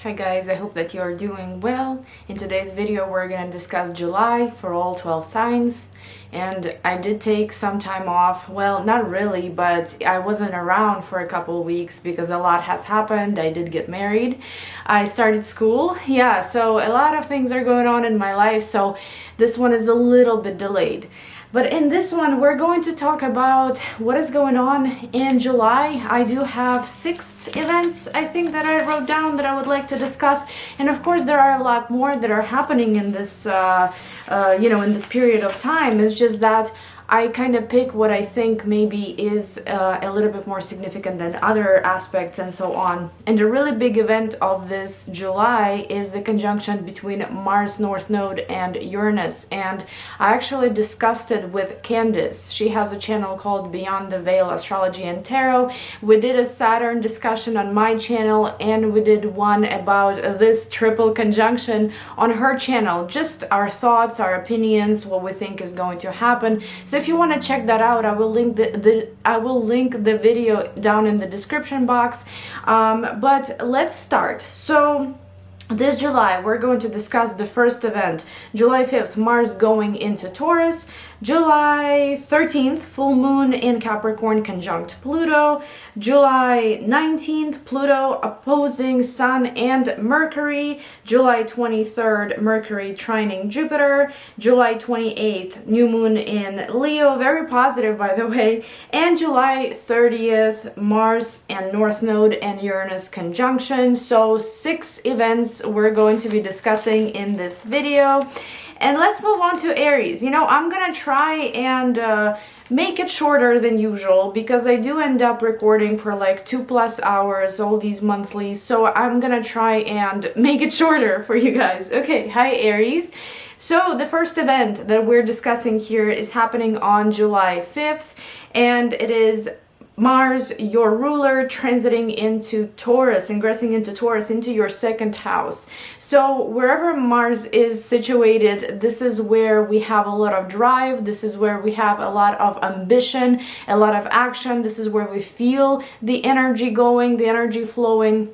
Hi guys, I hope that you are doing well. In today's video we're going to discuss July for all 12 signs. And I did take some time off. Well, not really, but I wasn't around for a couple of weeks because a lot has happened. I did get married. I started school. Yeah, so a lot of things are going on in my life, so this one is a little bit delayed. But in this one, we're going to talk about what is going on in July. I do have 6 events, I think, that I wrote down that I would like to discuss. And of course, there are a lot more that are happening in this, in this period of time. It's just that I kind of pick what I think maybe is a little bit more significant than other aspects and so on. And the really big event of this July is the conjunction between Mars North Node and Uranus. And I actually discussed it with Candace. She has a channel called Beyond the Veil Astrology and Tarot. We did a Saturn discussion on my channel, and we did one about this triple conjunction on her channel. Just our thoughts, our opinions, what we think is going to happen. So if you want to check that out, I will link the video down in the description box. But let's start. So this July, we're going to discuss the first event. July 5th, Mars going into Taurus. July 13th, full moon in Capricorn conjunct Pluto. July 19th, Pluto opposing Sun and Mercury. July 23rd, Mercury trining Jupiter. July 28th, new moon in Leo, very positive by the way. And July 30th, Mars and North Node and Uranus conjunction. So 6 events we're going to be discussing in this video. And let's move on to Aries. You know, I'm gonna try and make it shorter than usual because I do end up recording for like 2+ hours, all these monthlies. So I'm gonna try and make it shorter for you guys. Okay, hi Aries. So the first event that we're discussing here is happening on July 5th, and it is Mars, your ruler, transiting into Taurus, ingressing into Taurus, into your 2nd house. So wherever Mars is situated, this is where we have a lot of drive. This is where we have a lot of ambition, a lot of action. This is where we feel the energy going, the energy flowing.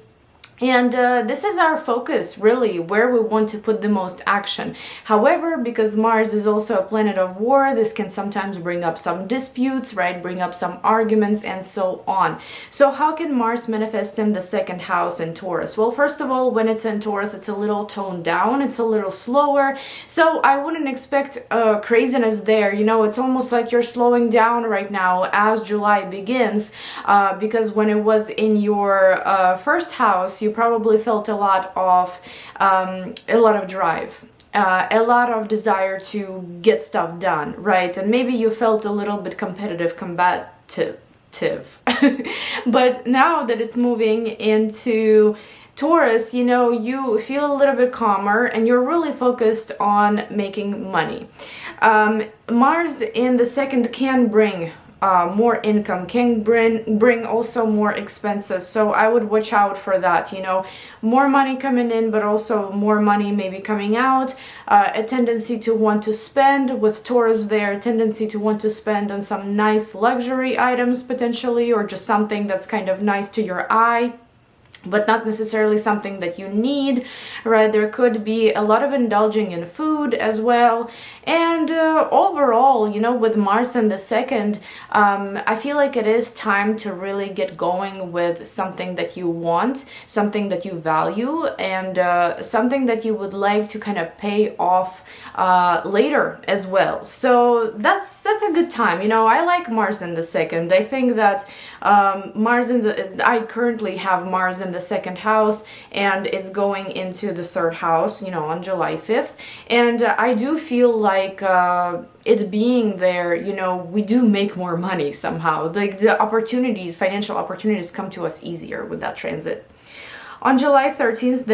And this is our focus, really, where we want to put the most action. However, because Mars is also a planet of war, this can sometimes bring up some disputes, right? Bring up some arguments and so on. So how can Mars manifest in the 2nd house in Taurus? Well, first of all, when it's in Taurus, it's a little toned down. It's a little slower. So I wouldn't expect craziness there. You know, it's almost like you're slowing down right now as July begins, because when it was in your 1st house, you probably felt a lot of drive, a lot of desire to get stuff done, right? And maybe you felt a little bit combative. But now that it's moving into Taurus, you know, you feel a little bit calmer and you're really focused on making money. Mars in the 2nd can bring more income, can bring also more expenses. So I would watch out for that, you know, more money coming in, but also more money maybe coming out, a tendency to want to spend with Taurus there, a tendency to want to spend on some nice luxury items potentially, or just something that's kind of nice to your eye, but not necessarily something that you need, right? There could be a lot of indulging in food as well. And overall, you know, with Mars in the 2nd, I feel like it is time to really get going with something that you want, something that you value, and something that you would like to kind of pay off later as well. So that's a good time. You know, I like Mars in the 2nd. I think that I currently have Mars in the 2nd house, and it's going into the 3rd house, you know, on July 5th. And I do feel like it being there, you know, we do make more money somehow. Like the opportunities, financial opportunities come to us easier with that transit. On July 13th,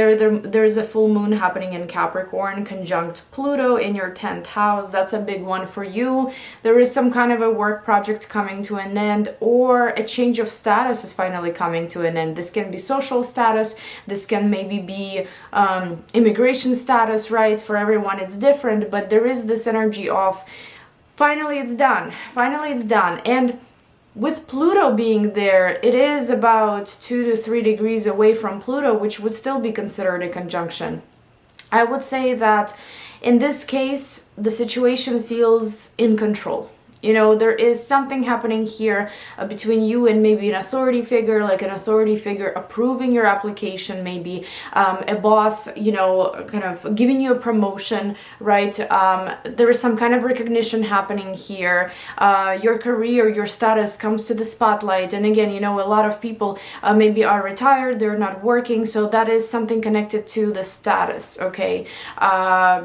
there's a full moon happening in Capricorn, conjunct Pluto in your 10th house. That's a big one for you. There is some kind of a work project coming to an end, or a change of status is finally coming to an end. This can be social status. This can maybe be immigration status, right? For everyone, it's different, but there is this energy of finally it's done. Finally it's done. And with Pluto being there, it is about 2 to 3 degrees away from Pluto, which would still be considered a conjunction. I would say that in this case, the situation feels in control. You know, there is something happening here between you and maybe an authority figure, like an authority figure approving your application, maybe a boss, you know, kind of giving you a promotion, right? There is some kind of recognition happening here. Your career, your status comes to the spotlight. And again, you know, a lot of people maybe are retired, they're not working. So that is something connected to the status, okay?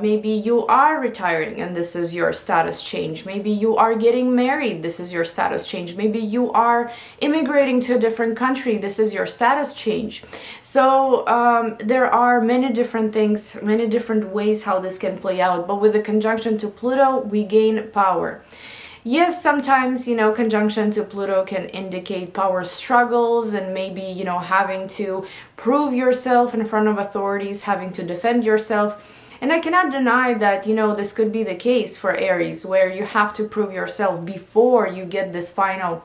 Maybe you are retiring and this is your status change. Maybe you are getting married, this is your status change. Maybe you are immigrating to a different country, this is your status change. So there are many different things, many different ways how this can play out. But with the conjunction to Pluto, we gain power. Yes, sometimes, you know, conjunction to Pluto can indicate power struggles and maybe, you know, having to prove yourself in front of authorities, having to defend yourself. And I cannot deny that, you know, this could be the case for Aries, where you have to prove yourself before you get this final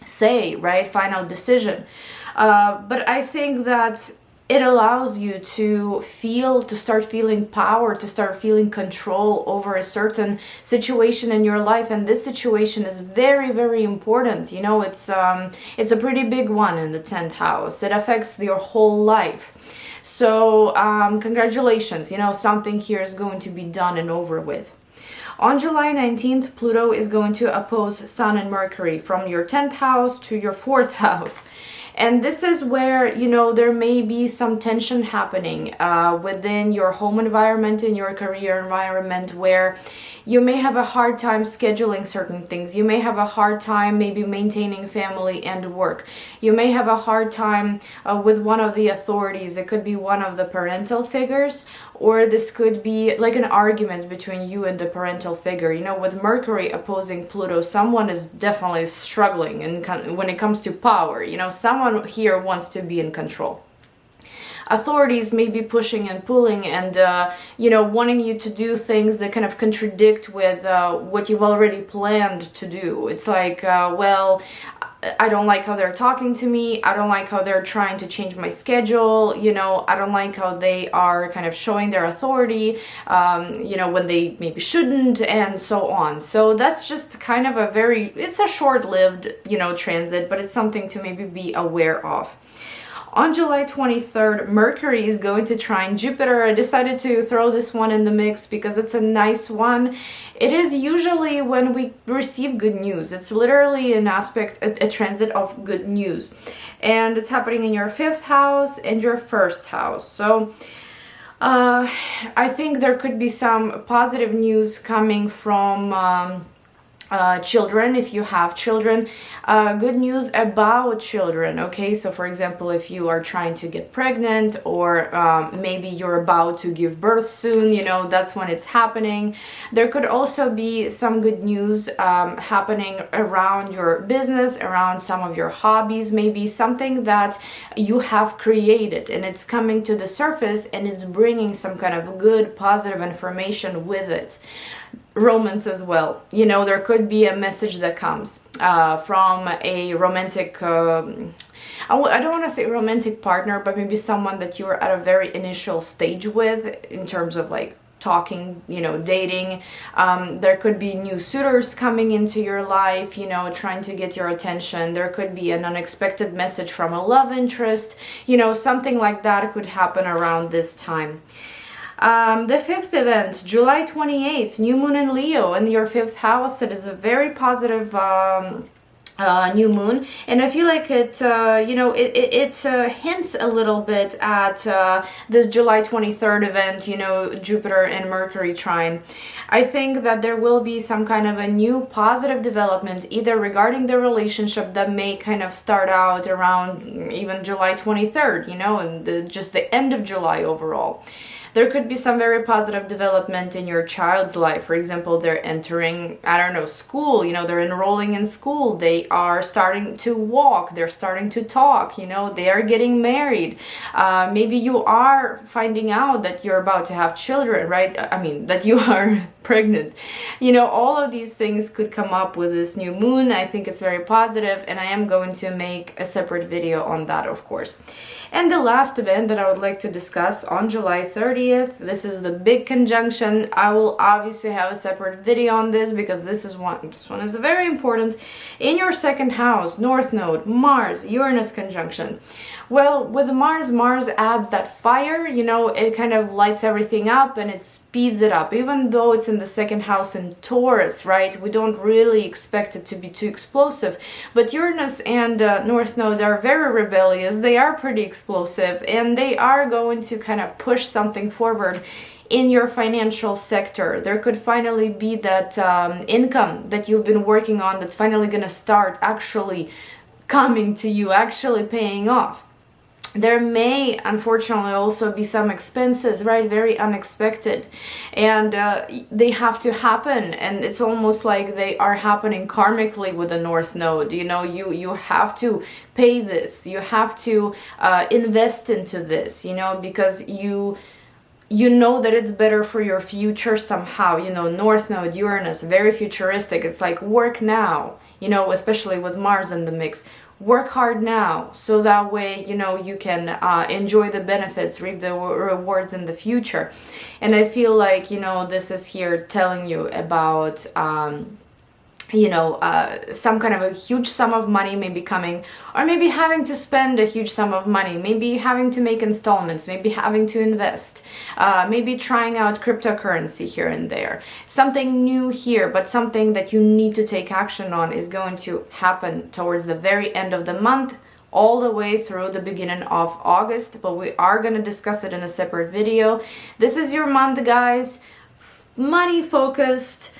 say, right? Final decision. But I think that it allows you to start feeling power, to start feeling control over a certain situation in your life. And this situation is very, very important. You know, it's a pretty big one in the 10th house. It affects your whole life. So congratulations, you know, something here is going to be done and over with. On July 19th, Pluto is going to oppose Sun and Mercury from your 10th house to your 4th house. And this is where, you know, there may be some tension happening within your home environment, in your career environment, where you may have a hard time scheduling certain things. You may have a hard time maybe maintaining family and work. You may have a hard time with one of the authorities. It could be one of the parental figures, or this could be like an argument between you and the parental figure. You know, with Mercury opposing Pluto, someone is definitely struggling when it comes to power. You know, someone here wants to be in control. Authorities may be pushing and pulling and, you know, wanting you to do things that kind of contradict with what you've already planned to do. It's like, well, I don't like how they're talking to me. I don't like how they're trying to change my schedule. You know, I don't like how they are kind of showing their authority, you know, when they maybe shouldn't, and so on. So that's just kind of it's a short-lived, you know, transit, but it's something to maybe be aware of. On July 23rd, Mercury is going to trine Jupiter. I decided to throw this one in the mix because it's a nice one. It is usually when we receive good news. It's literally an aspect, a transit of good news. And it's happening in your 5th house and your 1st house. So I think there could be some positive news coming from children, if you have children, good news about children. Okay, so for example, if you are trying to get pregnant, or maybe you're about to give birth soon, you know, that's when it's happening. There could also be some good news happening around your business, around some of your hobbies, maybe something that you have created and it's coming to the surface and it's bringing some kind of good positive information with it. Romance as well. You know, there could be a message that comes from a romantic, I don't want to say romantic partner, but maybe someone that you're at a very initial stage with in terms of like talking, you know, dating. There could be new suitors coming into your life, you know, trying to get your attention. There could be an unexpected message from a love interest, you know, something like that could happen around this time. The 5th event, July 28th, new moon in Leo in your 5th house. It is a very positive new moon, and I feel like it, you know, it hints a little bit at this July 23rd event, you know, Jupiter and Mercury trine. I think that there will be some kind of a new positive development, either regarding the relationship that may kind of start out around even July 23rd, you know, and just the end of July overall. There could be some very positive development in your child's life. For example, they're entering, I don't know, school, you know, they're enrolling in school, they are starting to walk, they're starting to talk, you know, they are getting married. Maybe you are finding out that you're about to have children, right? I mean, that you are pregnant. You know, all of these things could come up with this new moon. I think it's very positive, and I am going to make a separate video on that, of course. And the last event that I would like to discuss on July 30th, this is the big conjunction. I will obviously have a separate video on this because this one is very important. In your second house, North Node, Mars, Uranus conjunction. Well, with Mars adds that fire, you know, it kind of lights everything up and it speeds it up. Even though it's in the second house in Taurus, right? We don't really expect it to be too explosive. But Uranus and North Node are very rebellious. They are pretty explosive, and they are going to kind of push something forward in your financial sector. There could finally be that income that you've been working on that's finally going to start actually coming to you, actually paying off. There may, unfortunately, also be some expenses, right? Very unexpected. And they have to happen. And it's almost like they are happening karmically with the North Node. You know, you have to pay this. You have to invest into this, you know, because you know that it's better for your future somehow. You know, North Node, Uranus, very futuristic. It's like work now, you know, especially with Mars in the mix. Work hard now, so that way, you know, you can enjoy the benefits, reap the rewards in the future. And I feel like, you know, this is here telling you about you know, some kind of a huge sum of money maybe coming, or maybe having to spend a huge sum of money, maybe having to make installments, maybe having to invest, maybe trying out cryptocurrency here and there. Something new here, but something that you need to take action on is going to happen towards the very end of the month, all the way through the beginning of August, but we are going to discuss it in a separate video. This is your month, guys. Money focused,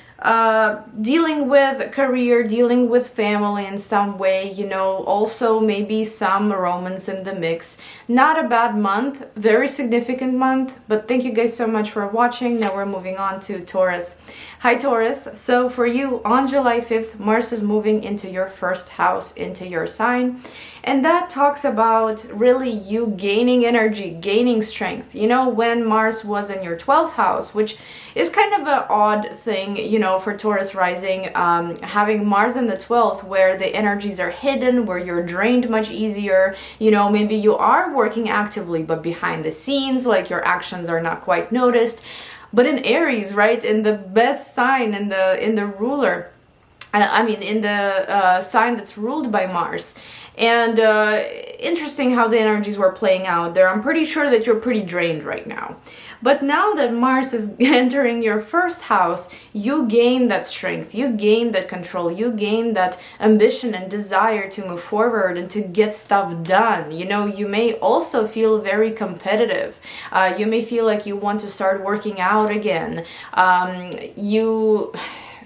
dealing with career, dealing with family in some way, you know, also maybe some romance in the mix. Not a bad month, very significant month, but thank you guys so much for watching. Now we're moving on to Taurus. Hi Taurus, so for you on July 5th, Mars is moving into your first house, into your sign. And that talks about really you gaining energy, gaining strength. You know, when Mars was in your 12th house, which is kind of an odd thing, you know, for Taurus rising, having Mars in the 12th where the energies are hidden, where you're drained much easier. You know, maybe you are working actively, but behind the scenes, like your actions are not quite noticed. But in Aries, right, in the best sign, in the ruler, I mean, in the sign that's ruled by Mars. And interesting how the energies were playing out there. I'm pretty sure that you're pretty drained right now. But now that Mars is entering your first house, you gain that strength, you gain that control, you gain that ambition and desire to move forward and to get stuff done. You know, you may also feel very competitive. You may feel like you want to start working out again.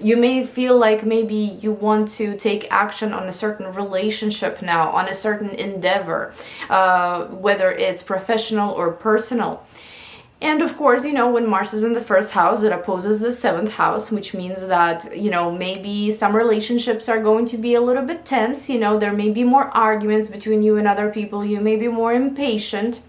You may feel like maybe you want to take action on a certain relationship now, on a certain endeavor, whether it's professional or personal. And of course, you know, when Mars is in the first house, it opposes the 7th house, which means that, you know, maybe some relationships are going to be a little bit tense. You know, there may be more arguments between you and other people. You may be more impatient.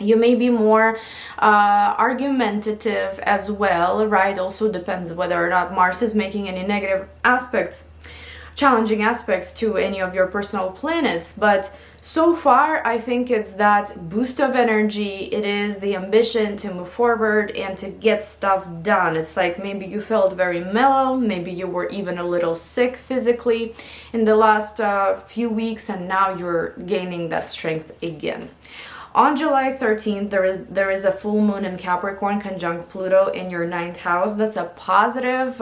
You may be more argumentative as well, right? Also depends whether or not Mars is making any negative aspects, challenging aspects to any of your personal planets. But so far, I think it's that boost of energy. It is the ambition to move forward and to get stuff done. It's like maybe you felt very mellow, maybe you were even a little sick physically in the last few weeks, and now you're gaining that strength again. On July 13th, there is a full moon in Capricorn conjunct Pluto in your 9th house. That's a positive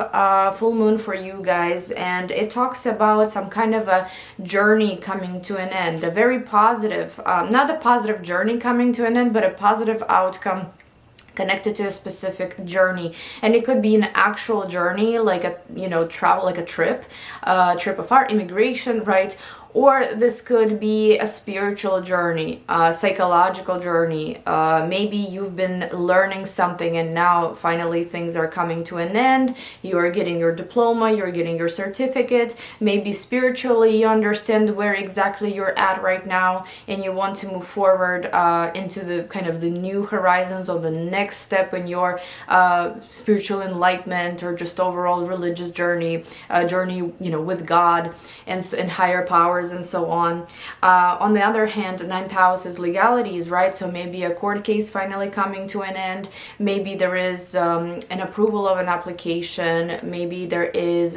full moon for you guys, and it talks about some kind of a journey coming to an end. A very positive, not a positive journey coming to an end, but a positive outcome connected to a specific journey. And it could be an actual journey, like a, you know, travel, like a trip of art, immigration, right? Or this could be a spiritual journey, a psychological journey. Maybe you've been learning something and now finally things are coming to an end. You are getting your diploma, you're getting your certificate. Maybe spiritually you understand where exactly you're at right now and you want to move forward into the kind of the new horizons or the next step in your spiritual enlightenment or just overall religious journey, with God and higher powers and so on. On the other hand, ninth house is legalities, right? So maybe a court case finally coming to an end. Maybe there is an approval of an application. Maybe there is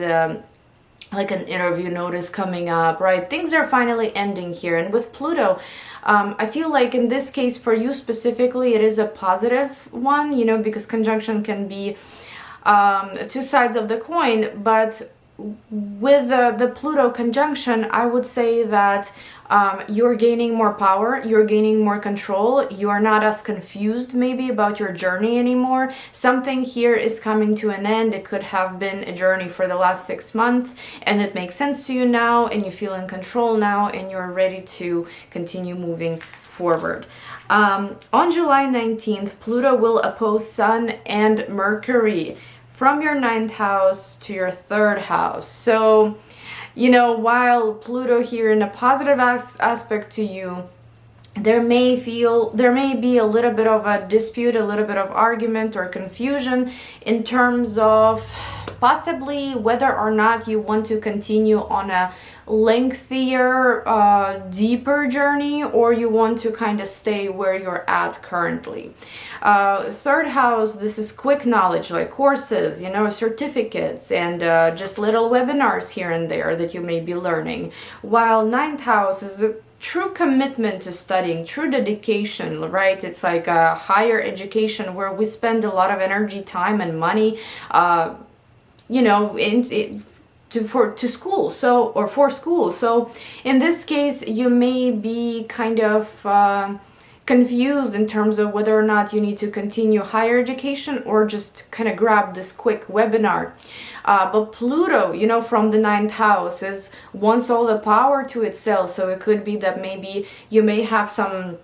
like an interview notice coming up, right? Things are finally ending here. And with Pluto, I feel like in this case for you specifically, it is a positive one, because conjunction can be two sides of the coin, but with the Pluto conjunction, I would say that you're gaining more power, you're gaining more control, you are not as confused maybe about your journey anymore. Something here is coming to an end. It could have been a journey for the last 6 months and it makes sense to you now and you feel in control now and you're ready to continue moving forward. On July 19th, Pluto will oppose Sun and Mercury from your 9th house to your 3rd house. So, while Pluto here in a positive aspect to you, there may be a little bit of a dispute, a little bit of argument or confusion in terms of possibly whether or not you want to continue on a lengthier, deeper journey, or you want to kind of stay where you're at currently. 3rd house, this is quick knowledge, like courses, certificates, and just little webinars here and there that you may be learning. While 9th house is a true commitment to studying, true dedication, right? It's like a higher education where we spend a lot of energy, time, and money, to school, for school. So in this case, you may be kind of confused in terms of whether or not you need to continue higher education or just kind of grab this quick webinar. But Pluto, from the 9th house wants all the power to itself. So it could be that maybe you may have some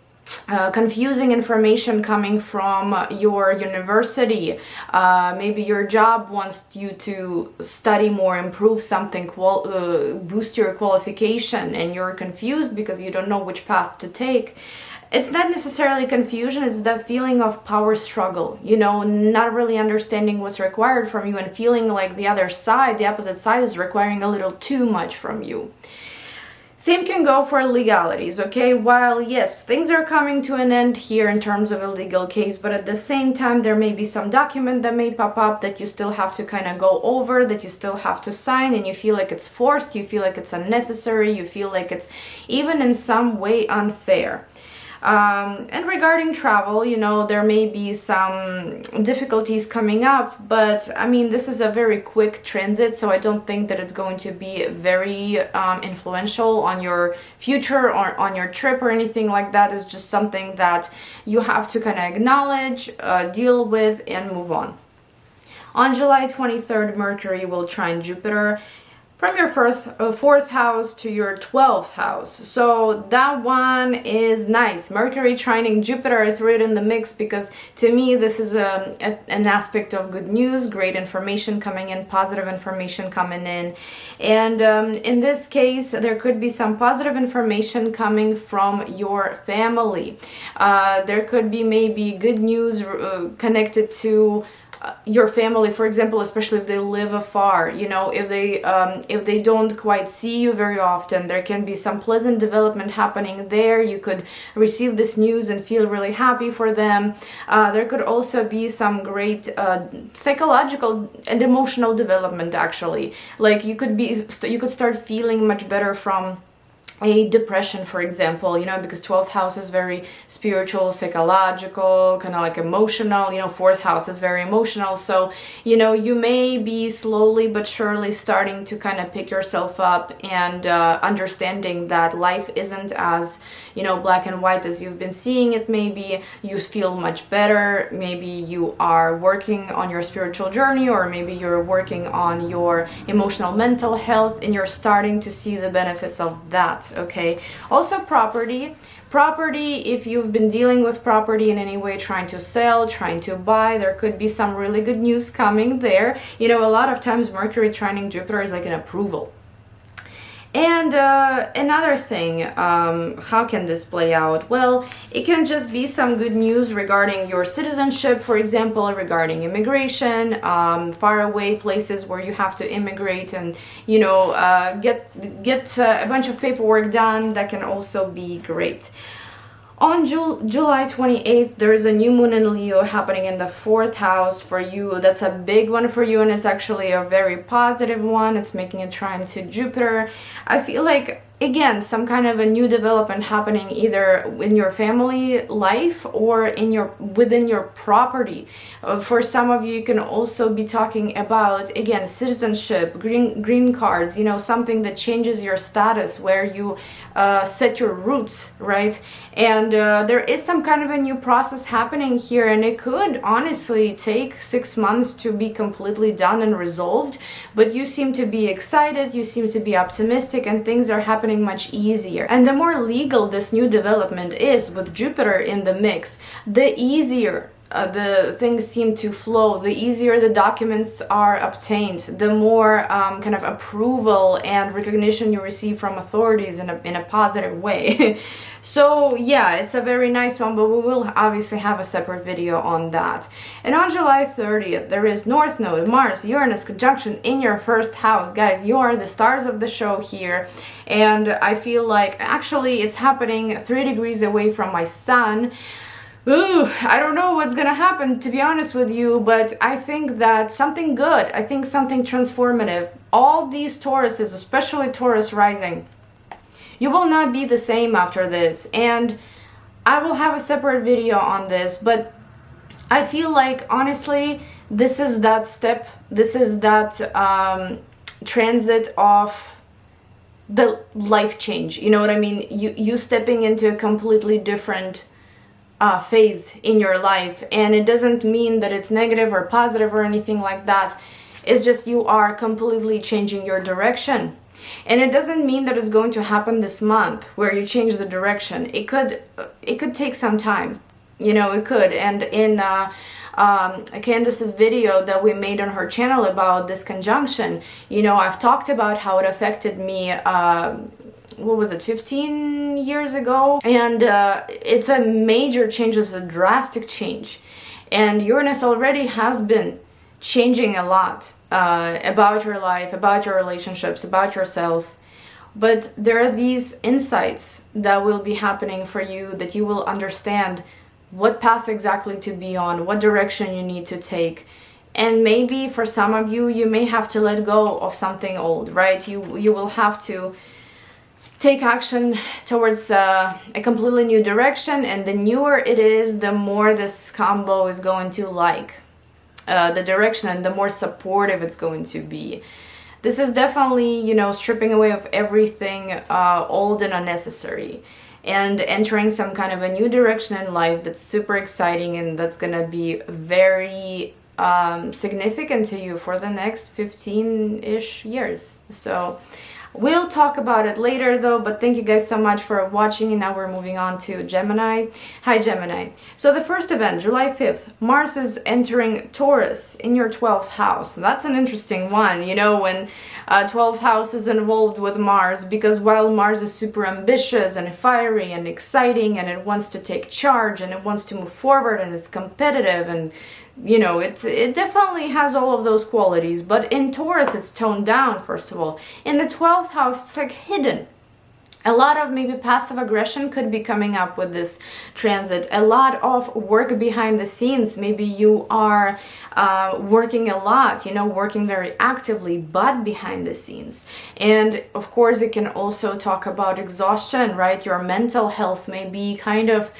confusing information coming from your university. Maybe your job wants you to study more, improve something, boost your qualification, and you're confused because you don't know which path to take. It's not necessarily confusion, it's that feeling of power struggle, not really understanding what's required from you and feeling like the opposite side is requiring a little too much from you. Same can go for legalities, okay? While, yes, things are coming to an end here in terms of a legal case, but at the same time, there may be some document that may pop up that you still have to kind of go over, that you still have to sign, and you feel like it's forced, you feel like it's unnecessary, you feel like it's even in some way unfair. And regarding travel, there may be some difficulties coming up, but I mean, this is a very quick transit, so I don't think that it's going to be very influential on your future or on your trip or anything like that. It's just something that you have to kind of acknowledge, deal with, and move on. On July 23rd, Mercury will trine Jupiter from your 4th house to your 12th house. So that one is nice. Mercury trining Jupiter, I threw it in the mix because to me this is an aspect of good news, great information coming in, positive information coming in. And in this case, there could be some positive information coming from your family. There could be maybe good news connected to your family, for example, especially if they live afar, if they don't quite see you very often, there can be some pleasant development happening there. You could receive this news and feel really happy for them. There could also be some great psychological and emotional development, actually. Like you could start feeling much better from a depression, for example, you know, because 12th house is very spiritual, psychological, kind of like emotional, you know, 4th house is very emotional. So, you know, you may be slowly but surely starting to kind of pick yourself up and understanding that life isn't as, you know, black and white as you've been seeing it. Maybe you feel much better. Maybe you are working on your spiritual journey, or maybe you're working on your emotional mental health and you're starting to see the benefits of that. Okay, also property, if you've been dealing with property in any way, trying to sell, trying to buy, there could be some really good news coming there. You know, a lot of times Mercury trining Jupiter is like an approval. And another thing, how can this play out? Well, it can just be some good news regarding your citizenship, for example, regarding immigration, far away places where you have to immigrate and, you know, get a bunch of paperwork done. That can also be great. On July 28th, there is a new moon in Leo happening in the 4th house for you. That's a big one for you, and it's actually a very positive one. It's making a trine to Jupiter. I feel like, again, some kind of a new development happening either in your family life or in within your property. For some of you, you can also be talking about, again, citizenship, green cards, you know, something that changes your status, where you set your roots, right? And there is some kind of a new process happening here, and it could honestly take 6 months to be completely done and resolved, but you seem to be excited, you seem to be optimistic, and things are happening much easier. And the more legal this new development is, with Jupiter in the mix, the easier the things seem to flow, the easier the documents are obtained, the more kind of approval and recognition you receive from authorities in a positive way. So yeah, it's a very nice one, but we will obviously have a separate video on that. And on July 30th, there is North Node, Mars, Uranus Conjunction in your 1st house. Guys, you are the stars of the show here. And I feel like actually it's happening 3 degrees away from my sun. Ooh, I don't know what's gonna happen, to be honest with you, but I think that something good, I think something transformative. All these Tauruses, especially Taurus rising, you will not be the same after this, and I will have a separate video on this, but I feel like, honestly, this is that step, this is that transit of the life change, you know what I mean? You stepping into a completely different phase in your life, and it doesn't mean that it's negative or positive or anything like that. It's just you are completely changing your direction, and it doesn't mean that it's going to happen this month where you change the direction. It could take some time, you know, it could. And in Candace's video that we made on her channel about this conjunction, you know, I've talked about how it affected me what was it, 15 years ago, and it's a major change, it's a drastic change, and Uranus already has been changing a lot about your life, about your relationships, about yourself, but there are these insights that will be happening for you, that you will understand what path exactly to be on, what direction you need to take. And maybe for some of you, you may have to let go of something old, right? You will have to take action towards a completely new direction, and the newer it is, the more this combo is going to like the direction, and the more supportive it's going to be. This is definitely, you know, stripping away of everything old and unnecessary, and entering some kind of a new direction in life that's super exciting, and that's gonna be very significant to you for the next 15-ish years. So we'll talk about it later though, but thank you guys so much for watching, and now we're moving on to Gemini. Hi Gemini. So the first event, July 5th, Mars is entering Taurus in your 12th house. That's an interesting one, you know, when 12th house is involved with Mars, because while Mars is super ambitious and fiery and exciting, and it wants to take charge, and it wants to move forward, and it's competitive, and you know, it definitely has all of those qualities, but in Taurus it's toned down. First of all, in the 12th house it's like hidden. A lot of maybe passive aggression could be coming up with this transit. A lot of work behind the scenes. Maybe you are working a lot, you know, working very actively, but behind the scenes. And of course, it can also talk about exhaustion, right? Your mental health may be kind of,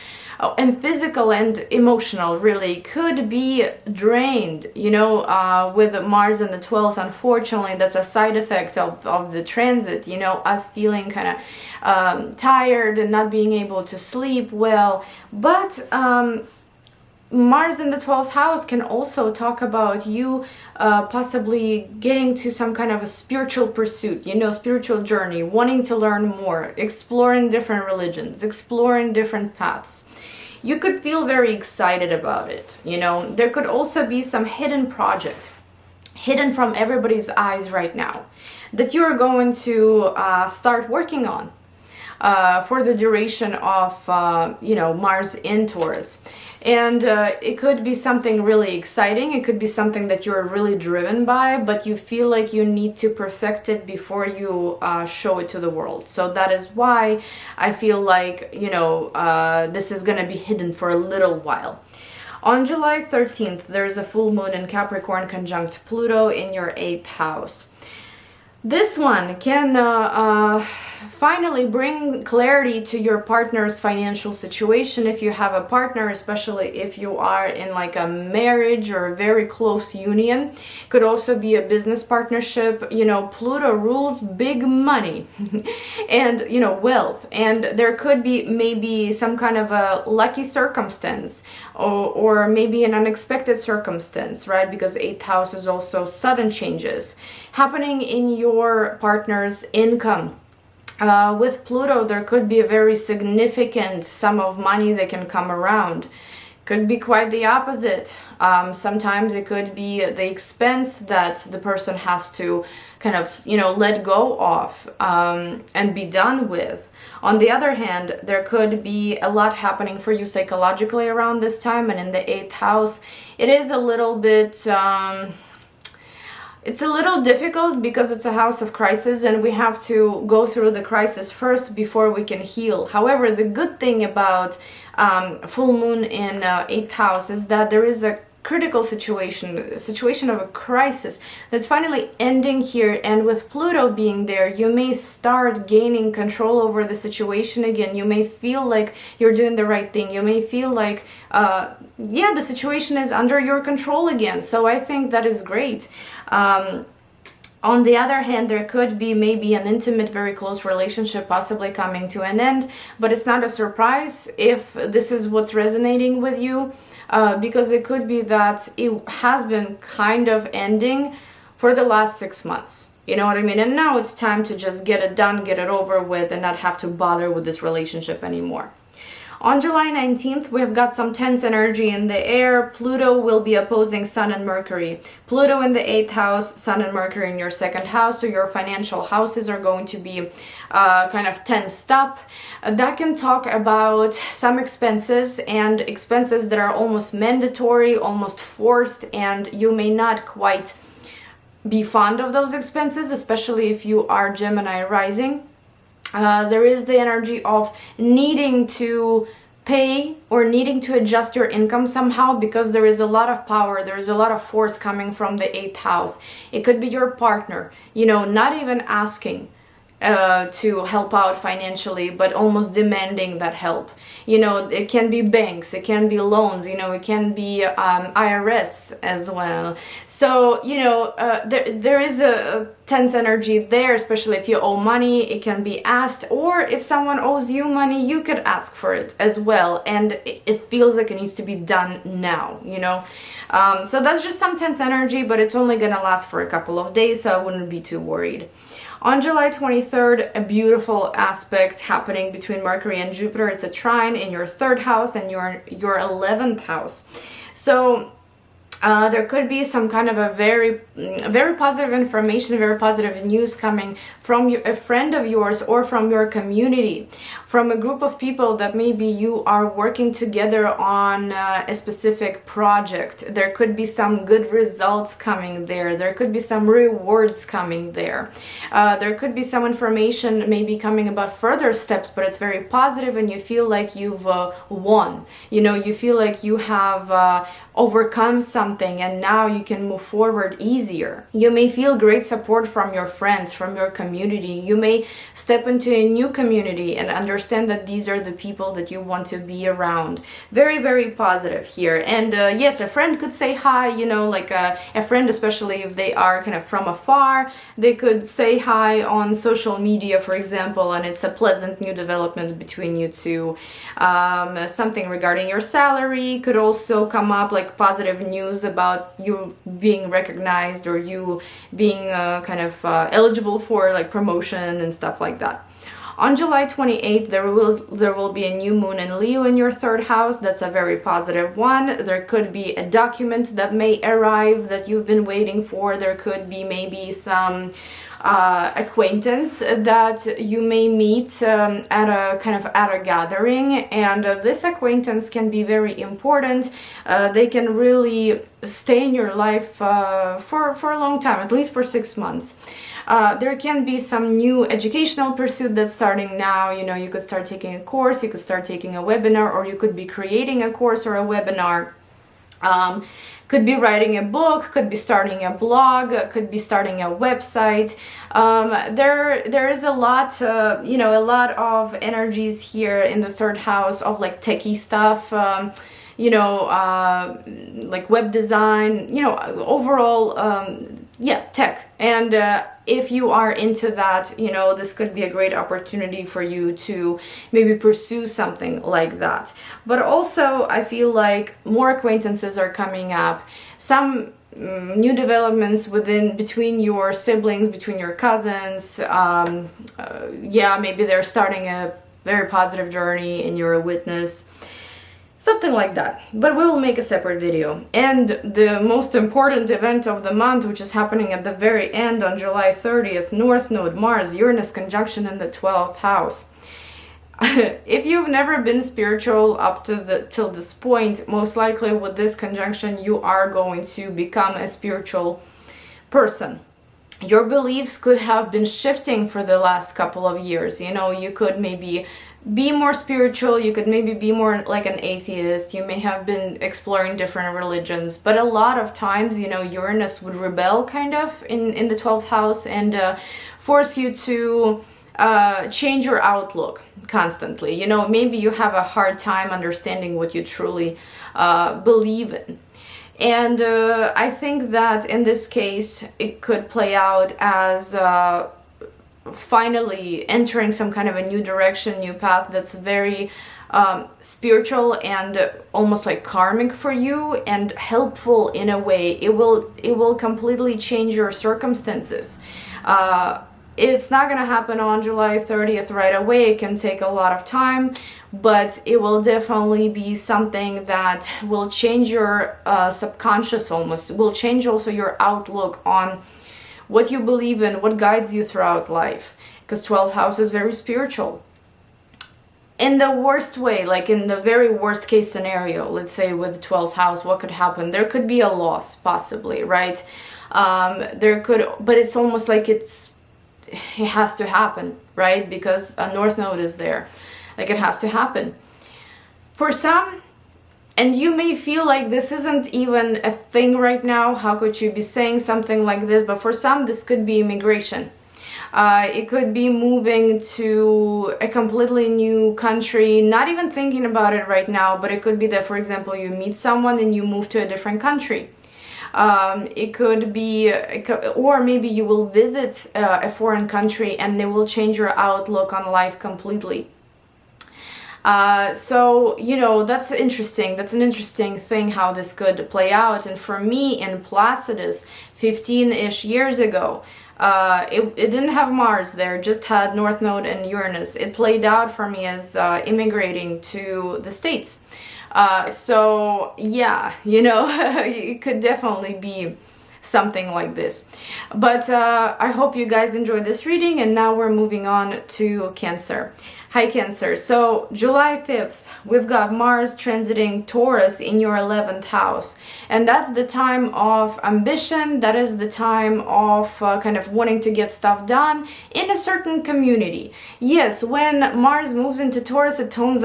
and physical and emotional really could be drained, you know, with Mars in the 12th. Unfortunately, that's a side effect of the transit, you know, us feeling kind of tired and not being able to sleep well. But Mars in the 12th house can also talk about you possibly getting to some kind of a spiritual pursuit, you know, spiritual journey, wanting to learn more, exploring different religions, exploring different paths. You could feel very excited about it, you know. There could also be some hidden project, hidden from everybody's eyes right now, that you're going to start working on for the duration of, you know, Mars in Taurus. And it could be something really exciting. It could be something that you're really driven by, but you feel like you need to perfect it before you show it to the world. So that is why I feel like, you know, this is going to be hidden for a little while. On July 13th, there's a full moon in Capricorn conjunct Pluto in your 8th house. This one can finally bring clarity to your partner's financial situation if you have a partner, especially if you are in like a marriage or a very close union. Could also be a business partnership. You know, Pluto rules big money and, you know, wealth. And there could be maybe some kind of a lucky circumstance or maybe an unexpected circumstance, right? Because 8th house is also sudden changes happening in your partner's income. With Pluto, there could be a very significant sum of money that can come around. Could be quite the opposite. Sometimes it could be the expense that the person has to kind of, you know, let go of and be done with. On the other hand, there could be a lot happening for you psychologically around this time, and in the 8th house, it is a little bit... it's a little difficult because it's a house of crisis and we have to go through the crisis first before we can heal. However, the good thing about full moon in 8th house is that there is a critical situation of a crisis that's finally ending here, and with Pluto being there, you may start gaining control over the situation again. You may feel like you're doing the right thing. You may feel like yeah, the situation is under your control again. So I think that is great. On the other hand, there could be maybe an intimate, very close relationship possibly coming to an end, but it's not a surprise if this is what's resonating with you, because it could be that it has been kind of ending for the last 6 months. You know what I mean? And now it's time to just get it done, get it over with, and not have to bother with this relationship anymore. On July 19th, we have got some tense energy in the air. Pluto will be opposing Sun and Mercury. Pluto in the 8th house, Sun and Mercury in your 2nd house, so your financial houses are going to be kind of tensed up. That can talk about some expenses, and expenses that are almost mandatory, almost forced, and you may not quite be fond of those expenses, especially if you are Gemini rising. There is the energy of needing to pay or needing to adjust your income somehow, because there is a lot of power, there is a lot of force coming from the 8th house. It could be your partner, you know, not even asking to help out financially, but almost demanding that help. You know, it can be banks, it can be loans, you know, it can be IRS as well. So, you know, there is a tense energy there, especially if you owe money, it can be asked, or if someone owes you money, you could ask for it as well, and it feels like it needs to be done now, you know. So that's just some tense energy, but it's only gonna last for a couple of days, so I wouldn't be too worried. On July 23rd, a beautiful aspect happening between Mercury and Jupiter. It's a trine in your 3rd house and your 11th house. So there could be some kind of a very positive information, very positive news coming from a friend of yours or from your community. from a group of people that maybe you are working together on a specific project. There could be some good results coming there. There could be some rewards coming there. There could be some information maybe coming about further steps, but it's very positive and you feel like you've won. You know, you feel like you have overcome something and now you can move forward easier. You may feel great support from your friends, from your community. You may step into a new community and understand that these are the people that you want to be around. Very, very positive here. And yes, a friend could say hi, you know, like a friend, especially if they are kind of from afar, they could say hi on social media, for example, and it's a pleasant new development between you two. Something regarding your salary could also come up, like positive news about you being recognized or you being kind of eligible for like promotion and stuff like that. On July 28th, there will be a new moon in Leo in your third house. That's a very positive one. There could be a document that may arrive that you've been waiting for. There could be maybe some acquaintance that you may meet at a gathering, and this acquaintance can be very important. They can really stay in your life for a long time, at least for 6 months. There can be some new educational pursuit that's starting now. You know, you could start taking a course, you could start taking a webinar, or you could be creating a course or a webinar. Could be writing a book, could be starting a blog, could be starting a website. There is a lot, you know, a lot of energies here in the third house of like techie stuff, you know, like web design, you know, overall, yeah, tech. And if you are into that, you know, this could be a great opportunity for you to maybe pursue something like that. But also, I feel like more acquaintances are coming up. Some new developments between your siblings, between your cousins. Yeah, maybe they're starting a very positive journey and you're a witness. Something like that, but we will make a separate video. And the most important event of the month, which is happening at the very end on July 30th, North Node Mars Uranus conjunction in the 12th house. If you've never been spiritual up to till this point, most likely with this conjunction you are going to become a spiritual person. Your beliefs could have been shifting for the last couple of years. You know, you could maybe be more spiritual, you could maybe be more like an atheist, you may have been exploring different religions, but a lot of times, you know, Uranus would rebel kind of in the 12th house and force you to change your outlook constantly. You know, maybe you have a hard time understanding what you truly believe in. And I think that in this case, it could play out as finally entering some kind of a new direction, new path that's very spiritual and almost like karmic for you and helpful in a way. It will completely change your circumstances. It's not going to happen on July 30th right away. It can take a lot of time, but it will definitely be something that will change your subconscious, almost will change also your outlook on what you believe in, what guides you throughout life, because 12th house is very spiritual. In the worst way, like in the very worst case scenario, let's say with 12th house, what could happen? There could be a loss, possibly, right? There could, but it's almost like it has to happen, right? Because a North Node is there, like it has to happen. For some, and you may feel like this isn't even a thing right now, how could you be saying something like this? But for some, this could be immigration. It could be moving to a completely new country, not even thinking about it right now, but it could be that, for example, you meet someone and you move to a different country. It could be, or maybe you will visit a foreign country and they will change your outlook on life completely. So, you know, that's interesting. That's an interesting thing how this could play out. And for me in Placidus 15-ish years ago, it didn't have Mars there, just had North Node and Uranus. It played out for me as immigrating to the States. So yeah, you know, it could definitely be something like this. But I hope you guys enjoyed this reading, and now we're moving on to Cancer. Hi Cancer. So July 5th, we've got Mars transiting Taurus in your 11th house. And that's the time of ambition. That is the time of kind of wanting to get stuff done in a certain community. Yes, when Mars moves into Taurus, it tones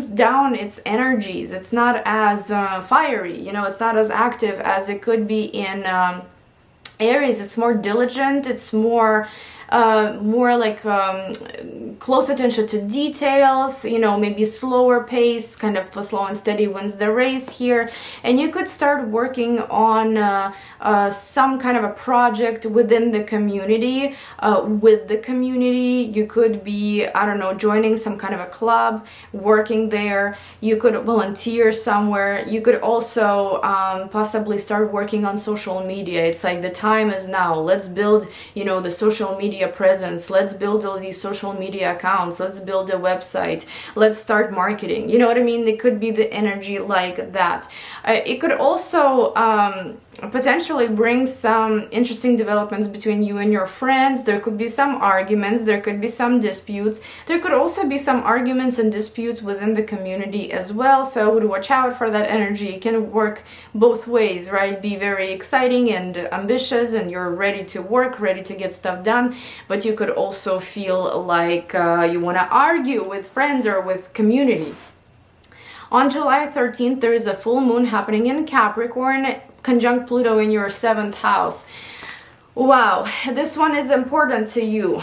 down its energies. It's not as fiery, you know, it's not as active as it could be in Aries. It's more diligent, it's more like close attention to details, you know, maybe slower pace, kind of slow and steady wins the race here. And you could start working on some kind of a project within the community, with the community. You could be, I don't know, joining some kind of a club, working there. You could volunteer somewhere. You could also possibly start working on social media. It's like the time is now. Let's build, you know, the social media presence. Let's build all these social media accounts. Let's build a website. Let's start marketing. You know what I mean? It could be the energy like that. It could also potentially bring some interesting developments between you and your friends. There could be some arguments. There could be some disputes. There could also be some arguments and disputes within the community as well. So I would watch out for that energy. It can work both ways, right? Be very exciting and ambitious, and you're ready to work, ready to get stuff done. But you could also feel like you want to argue with friends or with community. On July 13th, there is a full moon happening in Capricorn, conjunct Pluto in your 7th house. Wow, this one is important to you.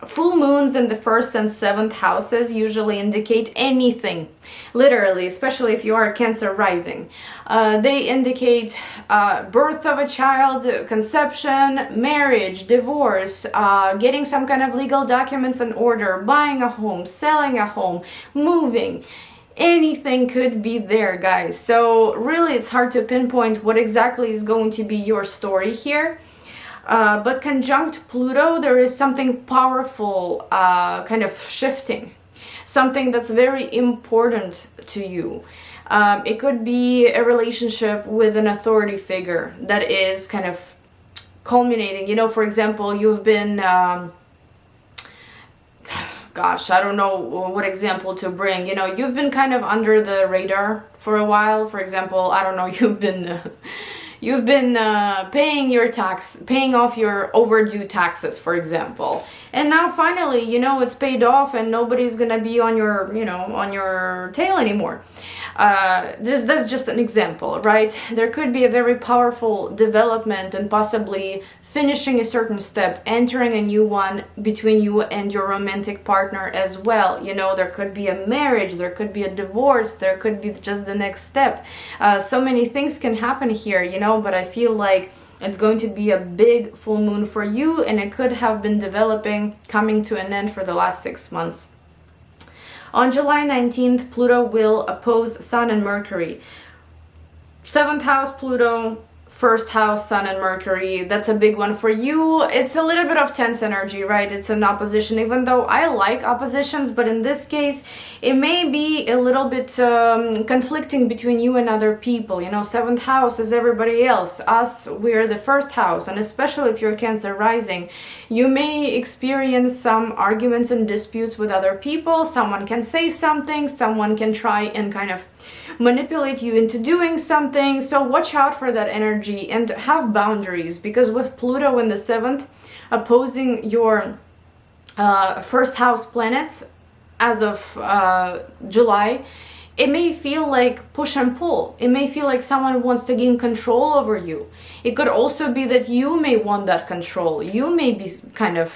Full moons in the 1st and 7th houses usually indicate anything, literally, especially if you are Cancer rising. They indicate birth of a child, conception, marriage, divorce, getting some kind of legal documents in order, buying a home, selling a home, moving. Anything could be there, guys. So really, it's hard to pinpoint what exactly is going to be your story here. But conjunct Pluto, there is something powerful kind of shifting, something that's very important to you. It could be a relationship with an authority figure that is kind of culminating. You know, for example, you've been gosh, I don't know what example to bring. You know, you've been kind of under the radar for a while. For example, I don't know, you've been paying off your overdue taxes, for example. And now finally, you know, it's paid off and nobody's gonna be on your, you know, on your tail anymore. That's just an example, right? There could be a very powerful development and possibly finishing a certain step, entering a new one between you and your romantic partner as well. You know, there could be a marriage, there could be a divorce, there could be just the next step. So many things can happen here, you know, but I feel like it's going to be a big full moon for you, and it could have been developing, coming to an end for the last 6 months. On July 19th, Pluto will oppose Sun and Mercury. 7th house Pluto, 1st house Sun and Mercury. That's a big one for you. It's a little bit of tense energy, right? It's an opposition, even though I like oppositions, but in this case it may be a little bit conflicting between you and other people. You know, 7th house is everybody else. Us, we're the 1st house, and especially if you're Cancer rising, you may experience some arguments and disputes with other people. Someone can say something, someone can try and kind of manipulate you into doing something. So watch out for that energy and have boundaries, because with Pluto in the 7th opposing your 1st house planets as of July, it may feel like push and pull. It may feel like someone wants to gain control over you. It could also be that you may want that control. You may be kind of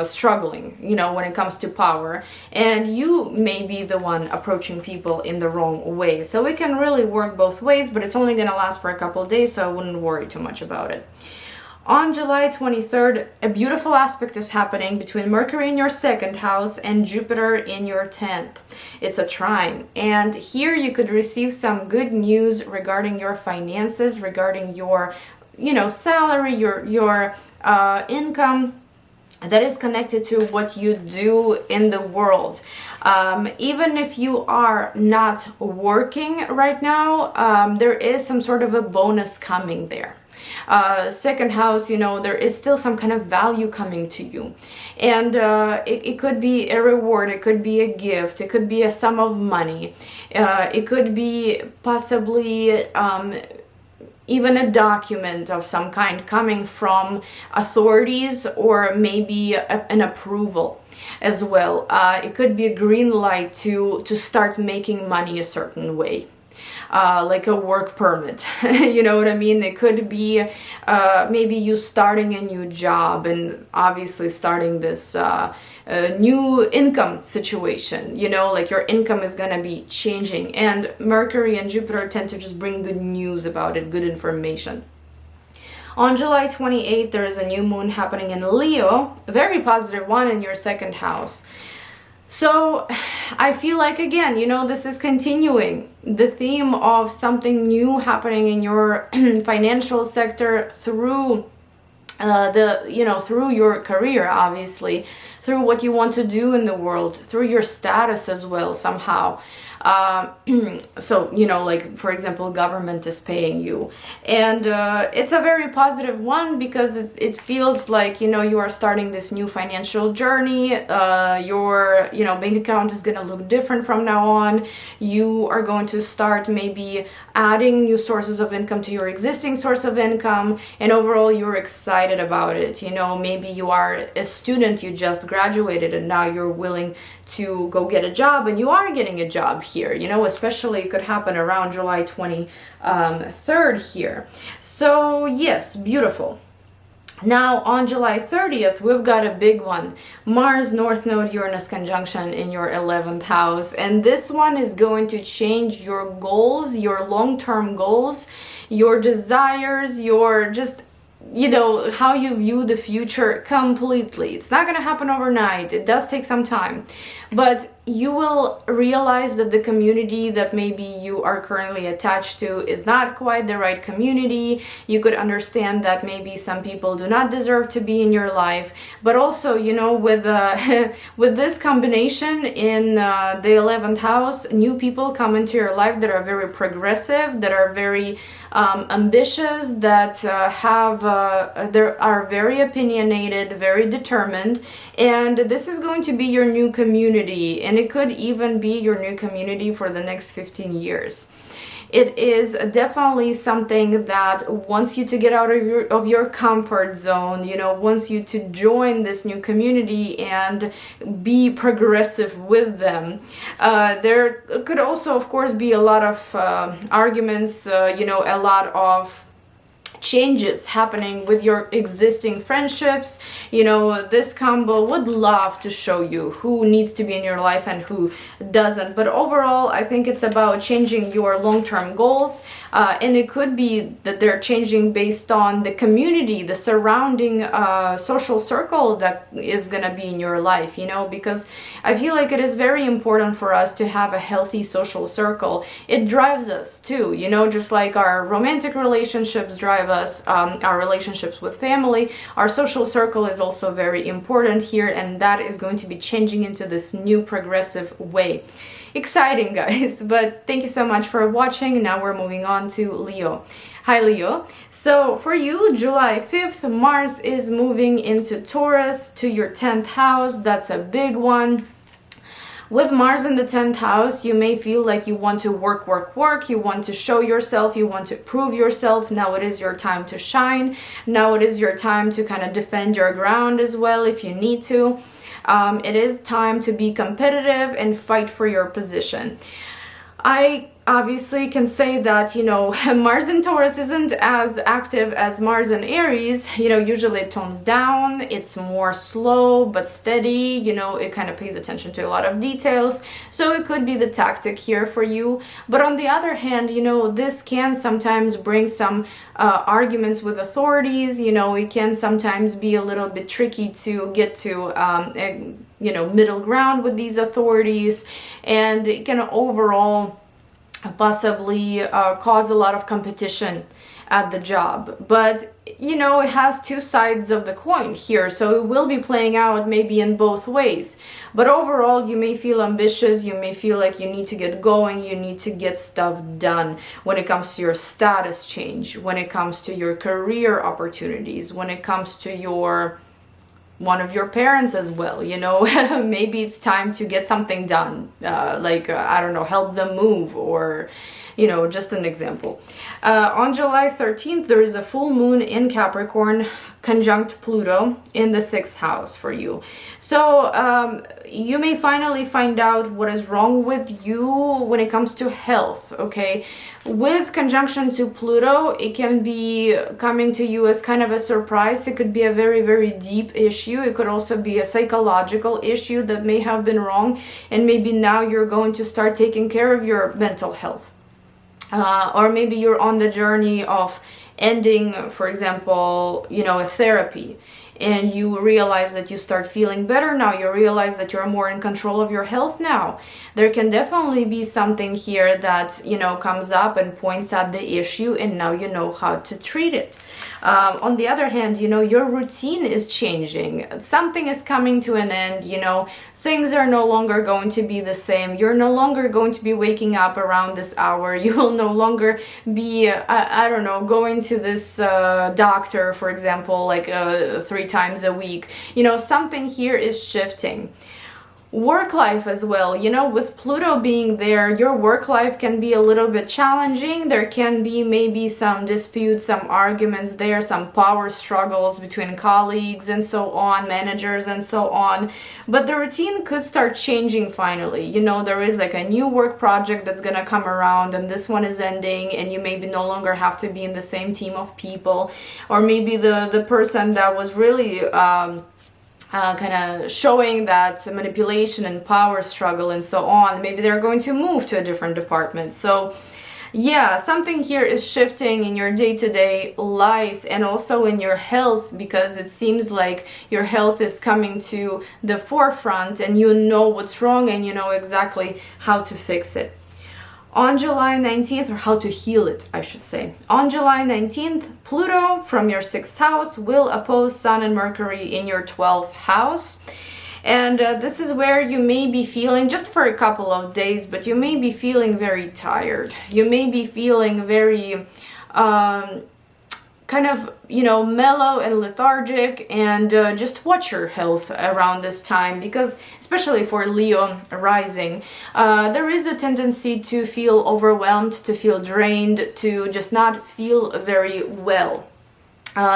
struggling, you know, when it comes to power, and you may be the one approaching people in the wrong way. So it can really work both ways, but it's only going to last for a couple of days, so I wouldn't worry too much about it. On July 23rd, a beautiful aspect is happening between Mercury in your 2nd house and Jupiter in your 10th. It's a trine, and here you could receive some good news regarding your finances, regarding your, you know, salary, your income. that is connected to what you do in the world. Even if you are not working right now, there is some sort of a bonus coming there. Second house, you know, there is still some kind of value coming to you, and it could be a reward, it could be a gift, it could be a sum of money, it could be possibly even a document of some kind coming from authorities, or maybe an approval as well. It could be a green light to start making money a certain way. Like a work permit, you know what I mean? It could be maybe you starting a new job, and obviously starting this new income situation, you know, like your income is gonna be changing, and Mercury and Jupiter tend to just bring good news about it, good information. On July 28th, there is a new moon happening in Leo, a very positive one in your second house. So I feel like, again, you know, this is continuing the theme of something new happening in your financial sector through through your career, obviously, through what you want to do in the world, through your status as well, somehow. So, you know, like, for example, government is paying you, and it's a very positive one, because it feels like, you know, you are starting this new financial journey. Your, you know, bank account is gonna look different from now on. You are going to start maybe adding new sources of income to your existing source of income, and overall you're excited about it. You know, maybe you are a student, you just graduated, and now you're willing to go get a job, and you are getting a job here, you know, especially it could happen around July 23rd here. So yes, beautiful. Now on July 30th, we've got a big one. Mars North Node Uranus Conjunction in your 11th house. And this one is going to change your goals, your long-term goals, your desires, your just, you know, how you view the future completely. It's not going to happen overnight. It does take some time. But you will realize that the community that maybe you are currently attached to is not quite the right community. You could understand that maybe some people do not deserve to be in your life. But also, you know, with with this combination in the 11th house, new people come into your life that are very progressive, that are very ambitious, that are very opinionated, very determined, and this is going to be your new community, and it could even be your new community for the next 15 years. It is definitely something that wants you to get out of your comfort zone, you know, wants you to join this new community and be progressive with them. There could also, of course, be a lot of arguments, you know, a lot of changes happening with your existing friendships. You know, this combo would love to show you who needs to be in your life and who doesn't. But overall, I think it's about changing your long-term goals. And it could be that they're changing based on the community, the surrounding social circle that is gonna be in your life, you know, because I feel like it is very important for us to have a healthy social circle. It drives us too, you know, just like our romantic relationships drive us, our relationships with family, our social circle is also very important here, and that is going to be changing into this new progressive way. Exciting, guys. But thank you so much for watching. Now we're moving on to Leo. Hi, Leo. So for you, July 5th, Mars is moving into Taurus, to your 10th house. That's a big one. With Mars in the 10th house, you may feel like you want to work, you want to show yourself, you want to prove yourself. Now it is your time to shine. Now it is your time to kind of defend your ground as well if you need to. It is time to be competitive and fight for your position. I obviously can say that, you know, Mars in Taurus isn't as active as Mars in Aries. You know, usually it tones down, it's more slow but steady, you know, it kind of pays attention to a lot of details. So it could be the tactic here for you. But on the other hand, you know, this can sometimes bring some arguments with authorities. You know, it can sometimes be a little bit tricky to get to you know, middle ground with these authorities, and it can overall possibly cause a lot of competition at the job. But you know, it has two sides of the coin here, so it will be playing out maybe in both ways. But overall, you may feel ambitious, you may feel like you need to get going, you need to get stuff done when it comes to your status change, when it comes to your career opportunities, when it comes to your one of your parents as well, you know. Maybe it's time to get something done, I don't know, help them move, or you know, just an example. On July 13th, there is a full moon in Capricorn conjunct Pluto in the 6th house for you. So you may finally find out what is wrong with you when it comes to health, okay? With conjunction to Pluto, it can be coming to you as kind of a surprise. It could be a very, very deep issue. It could also be a psychological issue that may have been wrong, and maybe now you're going to start taking care of your mental health. Or maybe you're on the journey of ending, for example, you know, a therapy, and you realize that you start feeling better now. You realize that you're more in control of your health now. There can definitely be something here that, you know, comes up and points at the issue, and now you know how to treat it. On the other hand, you know, your routine is changing. Something is coming to an end, you know, things are no longer going to be the same. You're no longer going to be waking up around this hour. You will no longer be, I don't know, going to this doctor, for example, like 3 times a week. You know, something here is shifting. Work life as well, you know, with Pluto being there, your work life can be a little bit challenging. There can be maybe some disputes, some arguments there, some power struggles between colleagues and so on, managers and so on. But the routine could start changing finally. You know, there is like a new work project that's gonna come around, and this one is ending, and you maybe no longer have to be in the same team of people. Or maybe the person that was really kind of showing that manipulation and power struggle and so on, maybe they're going to move to a different department. So yeah, something here is shifting in your day-to-day life and also in your health, because it seems like your health is coming to the forefront, and you know what's wrong and you know exactly how to fix it. On July 19th, or how to heal it, I should say. On July 19th, Pluto from your 6th house will oppose Sun and Mercury in your 12th house. And this is where you may be feeling, just for a couple of days, but you may be feeling very tired. You may be feeling very kind of, you know, mellow and lethargic, and just watch your health around this time, because especially for Leo rising, there is a tendency to feel overwhelmed, to feel drained, to just not feel very well.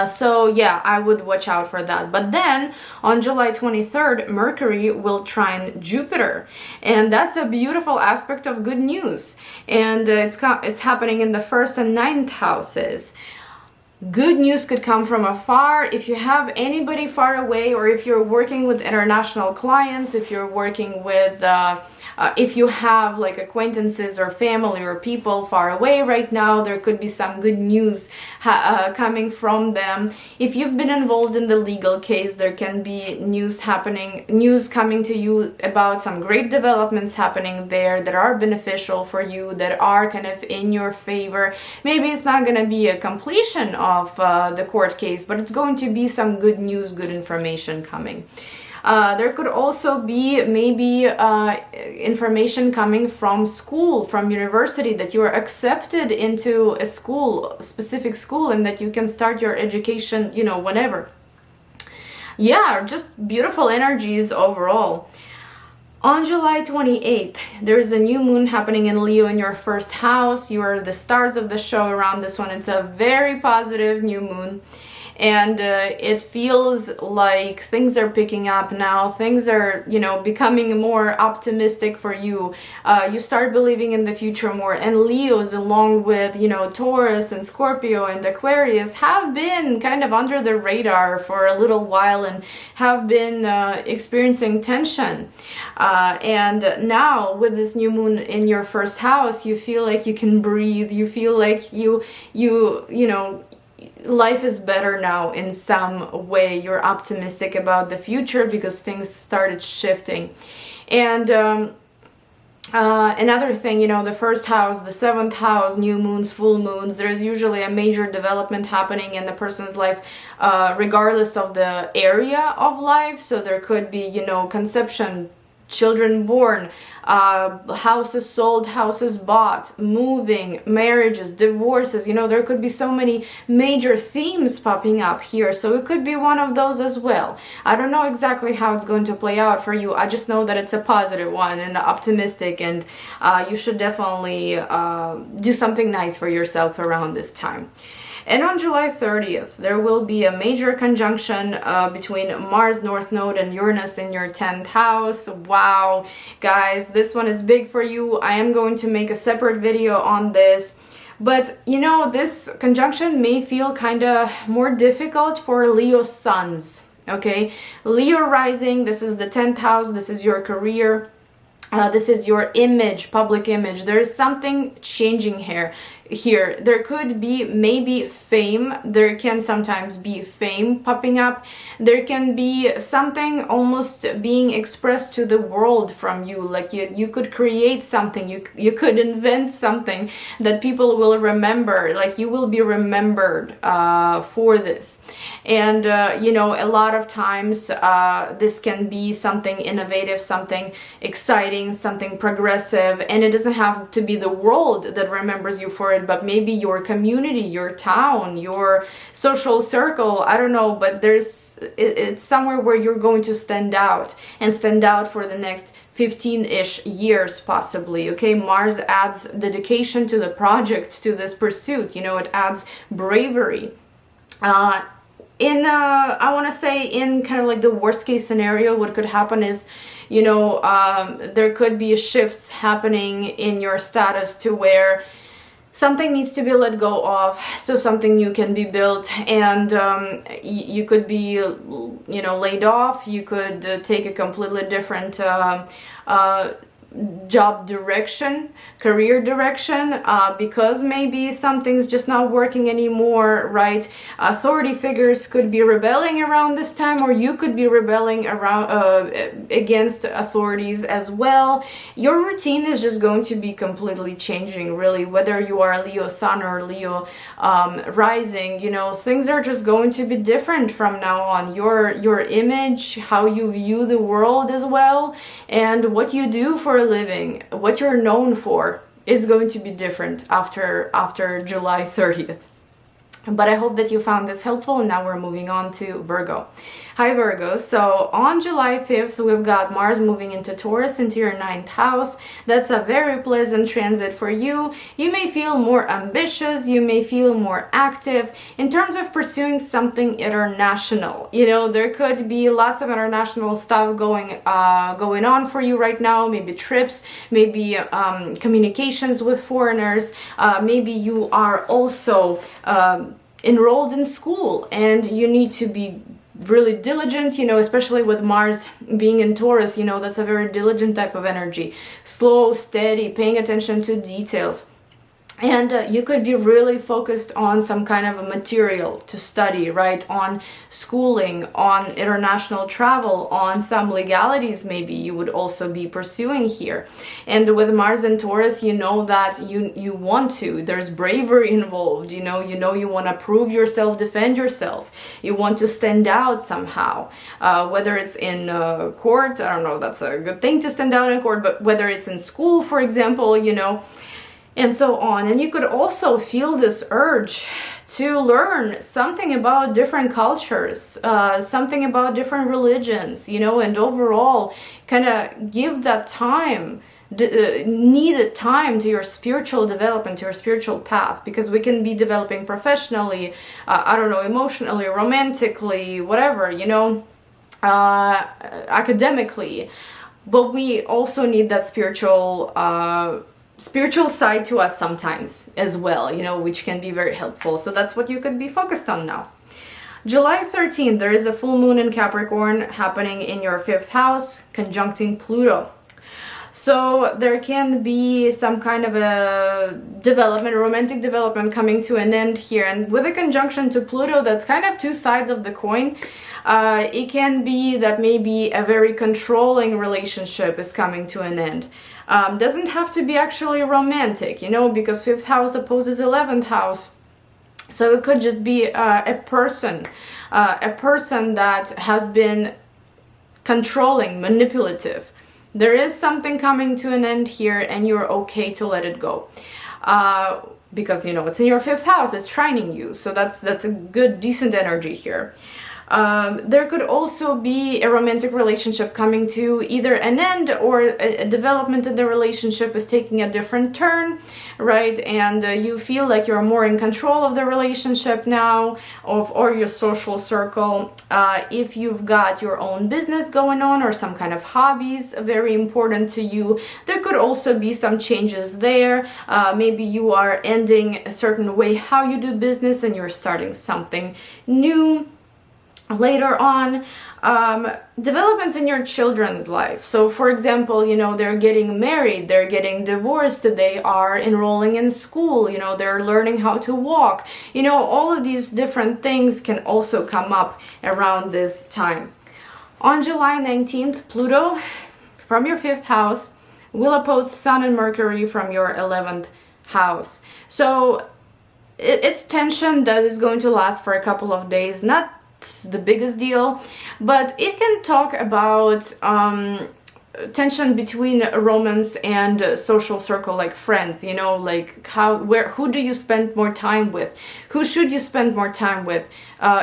So yeah, I would watch out for that. But then on July 23rd, Mercury will trine Jupiter, and that's a beautiful aspect of good news. And it's happening in the 1st and 9th houses. Good news could come from afar. If you have anybody far away, or if you're working with international clients, if you're working with if you have like acquaintances or family or people far away right now, there could be some good news coming from them. If you've been involved in the legal case, there can be news coming to you about some great developments happening there that are beneficial for you, that are kind of in your favor. Maybe it's not going to be a completion of the court case, but it's going to be some good news, good information coming. There could also be maybe information coming from school, from university, that you are accepted into a school, specific school, and that you can start your education, you know, whenever. Yeah, just beautiful energies overall. On July 28th, there is a new moon happening in Leo in your 1st house. You are the stars of the show around this one. It's a very positive new moon. And it feels like things are picking up now. Things are, you know, becoming more optimistic for you. You start believing in the future more. And Leos, along with, you know, Taurus and Scorpio and Aquarius, have been kind of under the radar for a little while and have been experiencing tension. And now with this new moon in your 1st house, you feel like you can breathe. You feel like you know, life is better now in some way. You're optimistic about the future because things started shifting. And Another thing, you know, the first house, the seventh house, new moons, full moons, there's usually a major development happening in the person's life, regardless of the area of life. So there could be, you know, conception, children born, houses sold, houses bought, moving, marriages, divorces. You know, there could be so many major themes popping up here, so it could be one of those as well. I don't know exactly how it's going to play out for you. I just know that it's a positive one and optimistic, and you should definitely do something nice for yourself around this time. And on July 30th, there will be a major conjunction between Mars North Node and Uranus in your 10th house. Wow, guys, this one is big for you. I am going to make a separate video on this. But, you know, this conjunction may feel kind of more difficult for Leo suns, okay? Leo rising, this is the 10th house, this is your career. This is your image, public image. There is something changing here. There could be maybe fame. There can sometimes be fame popping up. There can be something almost being expressed to the world from you. Like you could create something. You could invent something that people will remember. Like you will be remembered for this. And you know, a lot of times this can be something innovative, something exciting, something progressive, and it doesn't have to be the world that remembers you for it, but maybe your community, your town, your social circle. I don't know, but it's somewhere where you're going to stand out, and stand out for the next 15-ish years possibly. Okay, Mars adds dedication to the project, to this pursuit. You know, it adds bravery. I want to say, in kind of like the worst case scenario, what could happen is, you know, there could be shifts happening in your status to where something needs to be let go of, so something new can be built, and you could be, you know, laid off. You could take a completely different job direction, career direction, because maybe something's just not working anymore, right? Authority figures could be rebelling around this time, or you could be rebelling around against authorities as well. Your routine is just going to be completely changing, really, whether you are Leo sun or Leo rising. You know, things are just going to be different from now on. Your image, how you view the world as well, and what you do for living, what you're known for, is going to be different after July 30th. But I hope that you found this helpful, and now we're moving on to Virgo. Hi Virgo, so on July 5th we've got Mars moving into Taurus, into your 9th house. That's a very pleasant transit for you. You may feel more ambitious, you may feel more active in terms of pursuing something international. You know, there could be lots of international stuff going on for you right now. Maybe trips, maybe communications with foreigners. Maybe you are also enrolled in school and you need to be really diligent, you know, especially with Mars being in Taurus. You know, that's a very diligent type of energy. Slow, steady, paying attention to details. And you could be really focused on some kind of a material to study, right? On schooling, on international travel, on some legalities maybe you would also be pursuing here. And with Mars and Taurus, you know that you want to. There's bravery involved, you know you want to prove yourself, defend yourself. You want to stand out somehow. Whether it's in court, I don't know, that's a good thing to stand out in court, but whether it's in school, for example, you know, and so on. And you could also feel this urge to learn something about different cultures, something about different religions, you know, and overall kind of give that time, needed time to your spiritual development, to your spiritual path, because we can be developing professionally, I don't know, emotionally, romantically, whatever, you know, academically, but we also need that spiritual side to us sometimes as well, you know, which can be very helpful. So that's what you could be focused on now. July 13th, there is a full moon in Capricorn happening in your 5th house, conjuncting Pluto. So there can be some kind of a development, romantic development coming to an end here. And with a conjunction to Pluto, that's kind of two sides of the coin. It can be that maybe a very controlling relationship is coming to an end. Doesn't have to be actually romantic, you know, because 5th house opposes 11th house. So it could just be a person that has been controlling, manipulative. There is something coming to an end here, and you're okay to let it go. Because, you know, it's in your 5th house, it's trining you. So that's a good, decent energy here. There could also be a romantic relationship coming to either an end, or a development in the relationship is taking a different turn, right? And you feel like you're more in control of the relationship now, or your social circle. If you've got your own business going on, or some kind of hobbies very important to you, there could also be some changes there. Maybe you are ending a certain way how you do business, and you're starting something new later on. Developments in your children's life. So for example, you know, they're getting married, they're getting divorced, they are enrolling in school, you know, they're learning how to walk. You know, all of these different things can also come up around this time. On July 19th, Pluto from your 5th house will oppose Sun and Mercury from your 11th house. So it's tension that is going to last for a couple of days. Not the biggest deal, but it can talk about tension between romance and social circle, like friends, you know, like who do you spend more time with, who should you spend more time with,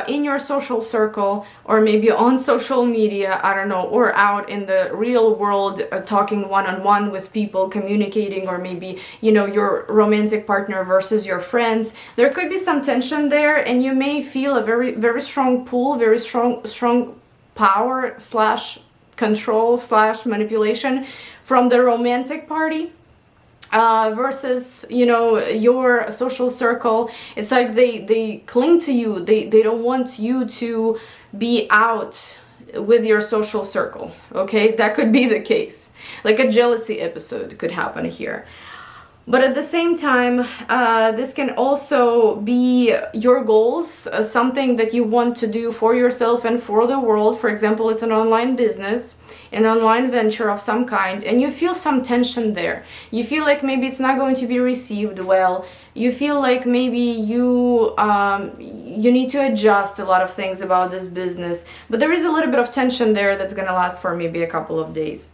in your social circle, or maybe on social media, I don't know, or out in the real world, talking one-on-one with people, communicating, or maybe, you know, your romantic partner versus your friends. There could be some tension there, and you may feel a very, very strong pull, very strong power slash control slash manipulation from the romantic party, versus, you know, your social circle. It's like they cling to you, they don't want you to be out with your social circle. Okay, that could be the case. Like a jealousy episode could happen here. But at the same time, this can also be your goals, something that you want to do for yourself and for the world. For example, it's an online business, an online venture of some kind, and you feel some tension there. You feel like maybe it's not going to be received well. You feel like maybe you need to adjust a lot of things about this business. But there is a little bit of tension there that's going to last for maybe a couple of days.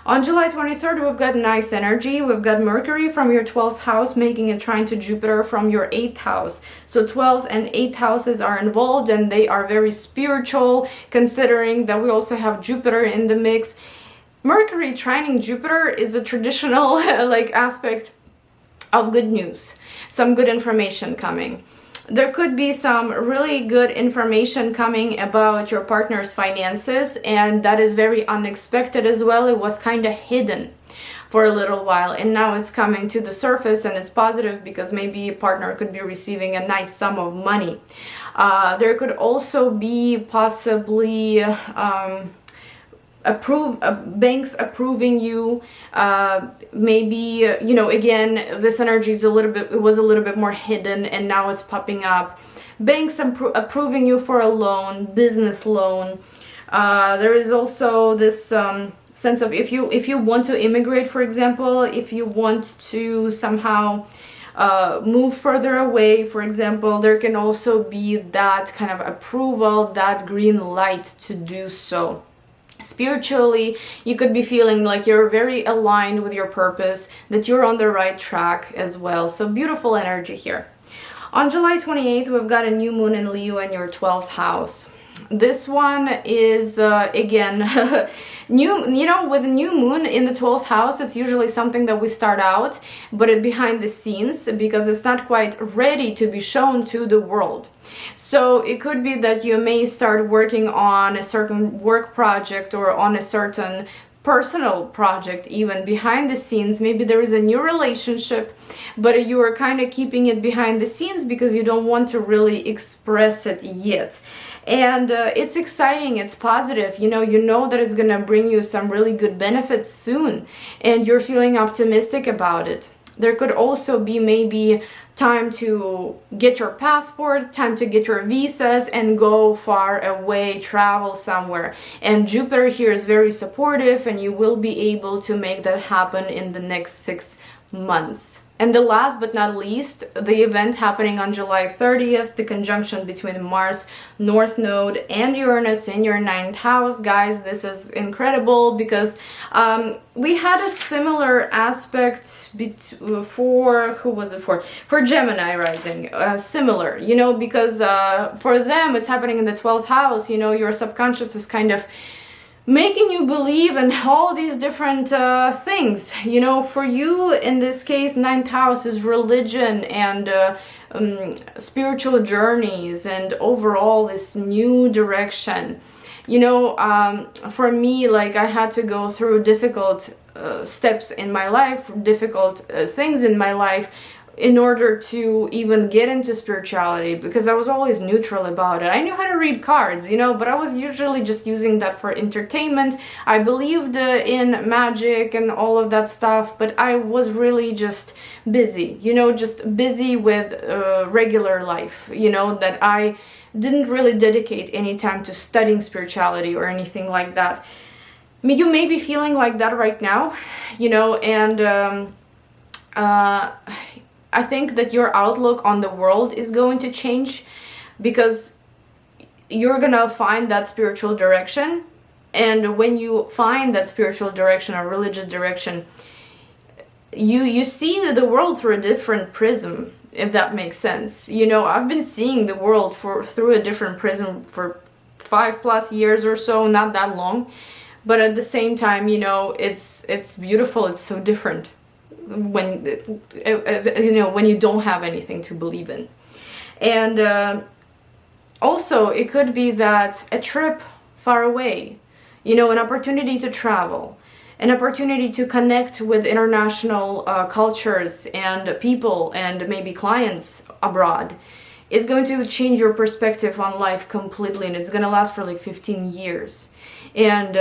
On July 23rd, we've got nice energy. We've got Mercury from your 12th house making a trine to Jupiter from your 8th house. So 12th and 8th houses are involved, and they are very spiritual, considering that we also have Jupiter in the mix. Mercury trining Jupiter is a traditional like aspect of good news, some good information coming. There could be some really good information coming about your partner's finances, and that is very unexpected as well. It was kind of hidden for a little while, and now it's coming to the surface, and it's positive because maybe a partner could be receiving a nice sum of money. There could also be possibly banks approving you. Maybe, you know, again, this energy is it was a little bit more hidden, and now it's popping up. Banks approving you for a loan, business loan. There is also this sense of if you want to immigrate, for example, if you want to somehow move further away, for example, there can also be that kind of approval, that green light to do so. Spiritually, you could be feeling like you're very aligned with your purpose, that you're on the right track as well. So beautiful energy here. On July 28th, we've got a new moon in Leo in your 12th house. This one is, again, new, you know, with a new moon in the 12th house, it's usually something that we start out, but it behind the scenes, because it's not quite ready to be shown to the world. So it could be that you may start working on a certain work project or on a certain personal project, even behind the scenes. Maybe there is a new relationship, but you are kind of keeping it behind the scenes because you don't want to really express it yet. And it's exciting, it's positive, you know that it's gonna bring you some really good benefits soon, and you're feeling optimistic about it. There could also be maybe time to get your passport, time to get your visas and go far away, travel somewhere. And Jupiter here is very supportive, and you will be able to make that happen in the next 6 months. And the last but not least, the event happening on July 30th, the conjunction between Mars North Node and Uranus in your 9th house. Guys, this is incredible because we had a similar aspect for, who was it for? For Gemini rising, similar, because for them it's happening in the 12th house. Your subconscious is kind of making you believe in all these different things. For you in this case, 9th house is religion and spiritual journeys and overall this new direction. For me, like, I had to go through difficult steps in my life, difficult things in my life, in order to even get into spirituality, because I was always neutral about it. I knew how to read cards, but I was usually just using that for entertainment. I believed in magic and all of that stuff, but I was really just busy, just busy with regular life, that I didn't really dedicate any time to studying spirituality or anything like that. I mean, you may be feeling like that right now, and I think that your outlook on the world is going to change, because you're gonna find that spiritual direction. And when you find that spiritual direction or religious direction, you see the world through a different prism, if that makes sense. I've been seeing the world through a different prism for 5+ years or so, not that long, but at the same time, it's beautiful. It's so different when when you don't have anything to believe in. And also it could be that a trip far away, an opportunity to travel, an opportunity to connect with international cultures and people and maybe clients abroad is going to change your perspective on life completely, and it's going to last for like 15 years. And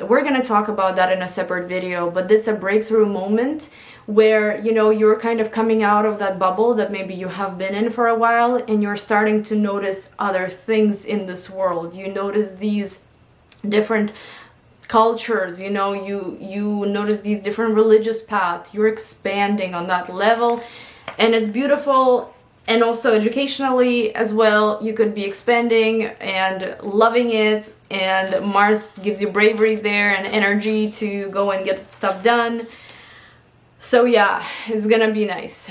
we're going to talk about that in a separate video, but this is a breakthrough moment where, you're kind of coming out of that bubble that maybe you have been in for a while, and you're starting to notice other things in this world. You notice these different cultures, you notice these different religious paths. You're expanding on that level, and it's beautiful. And also educationally as well, you could be expanding and loving it, and Mars gives you bravery there and energy to go and get stuff done. So yeah, it's gonna be nice.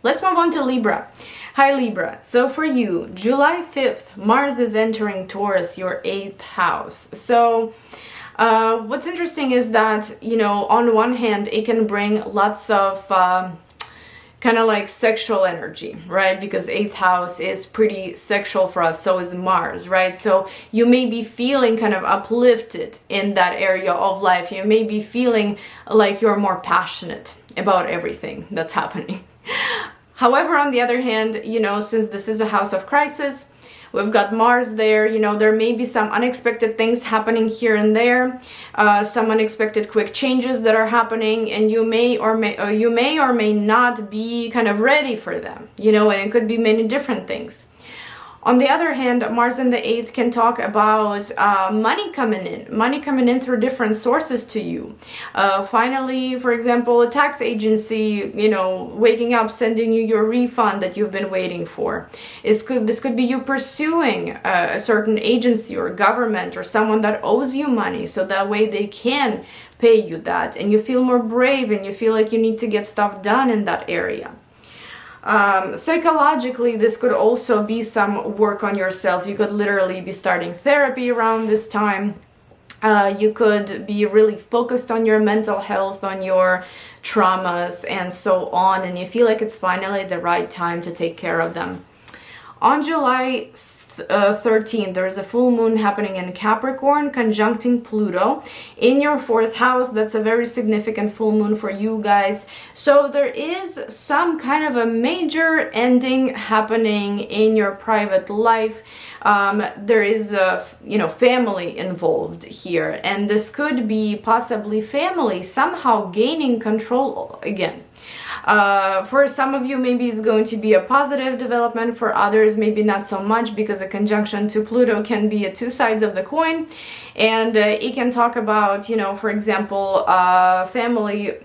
Let's move on to Libra. Hi Libra. So for you, July 5th, Mars is entering Taurus, your 8th house. So what's interesting is that, on one hand, it can bring lots of kind of like sexual energy, right? Because 8th house is pretty sexual for us, so is Mars, right? So you may be feeling kind of uplifted in that area of life. You may be feeling like you're more passionate about everything that's happening. However, on the other hand, since this is a house of crisis, we've got Mars there, there may be some unexpected things happening here and there, some unexpected quick changes that are happening, and you may or may not be kind of ready for them, and it could be many different things. On the other hand, Mars in the 8th can talk about money coming in through different sources to you. Finally, for example, a tax agency, waking up, sending you your refund that you've been waiting for. This could be you pursuing a certain agency or government or someone that owes you money, so that way they can pay you that, and you feel more brave and you feel like you need to get stuff done in that area. Psychologically, this could also be some work on yourself. You could literally be starting therapy around this time. You could be really focused on your mental health, on your traumas, and so on, and you feel like it's finally the right time to take care of them. On July 13th, there's a full moon happening in Capricorn, conjuncting Pluto in your 4th house. That's a very significant full moon for you guys. So there is some kind of a major ending happening in your private life. There is a family involved here, and this could be possibly family somehow gaining control again. For some of you, maybe it's going to be a positive development. For others, maybe not so much, because a conjunction to Pluto can be two sides of the coin, and it can talk about, for example, family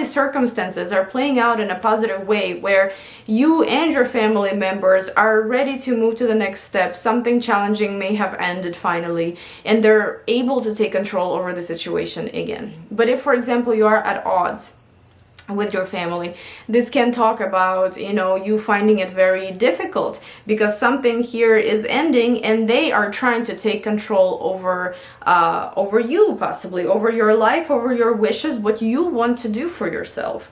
circumstances are playing out in a positive way, where you and your family members are ready to move to the next step. Something challenging may have ended finally, and they're able to take control over the situation again. But if, for example, you are at odds with your family, this can talk about you finding it very difficult, because something here is ending and they are trying to take control over you, possibly over your life, over your wishes, what you want to do for yourself.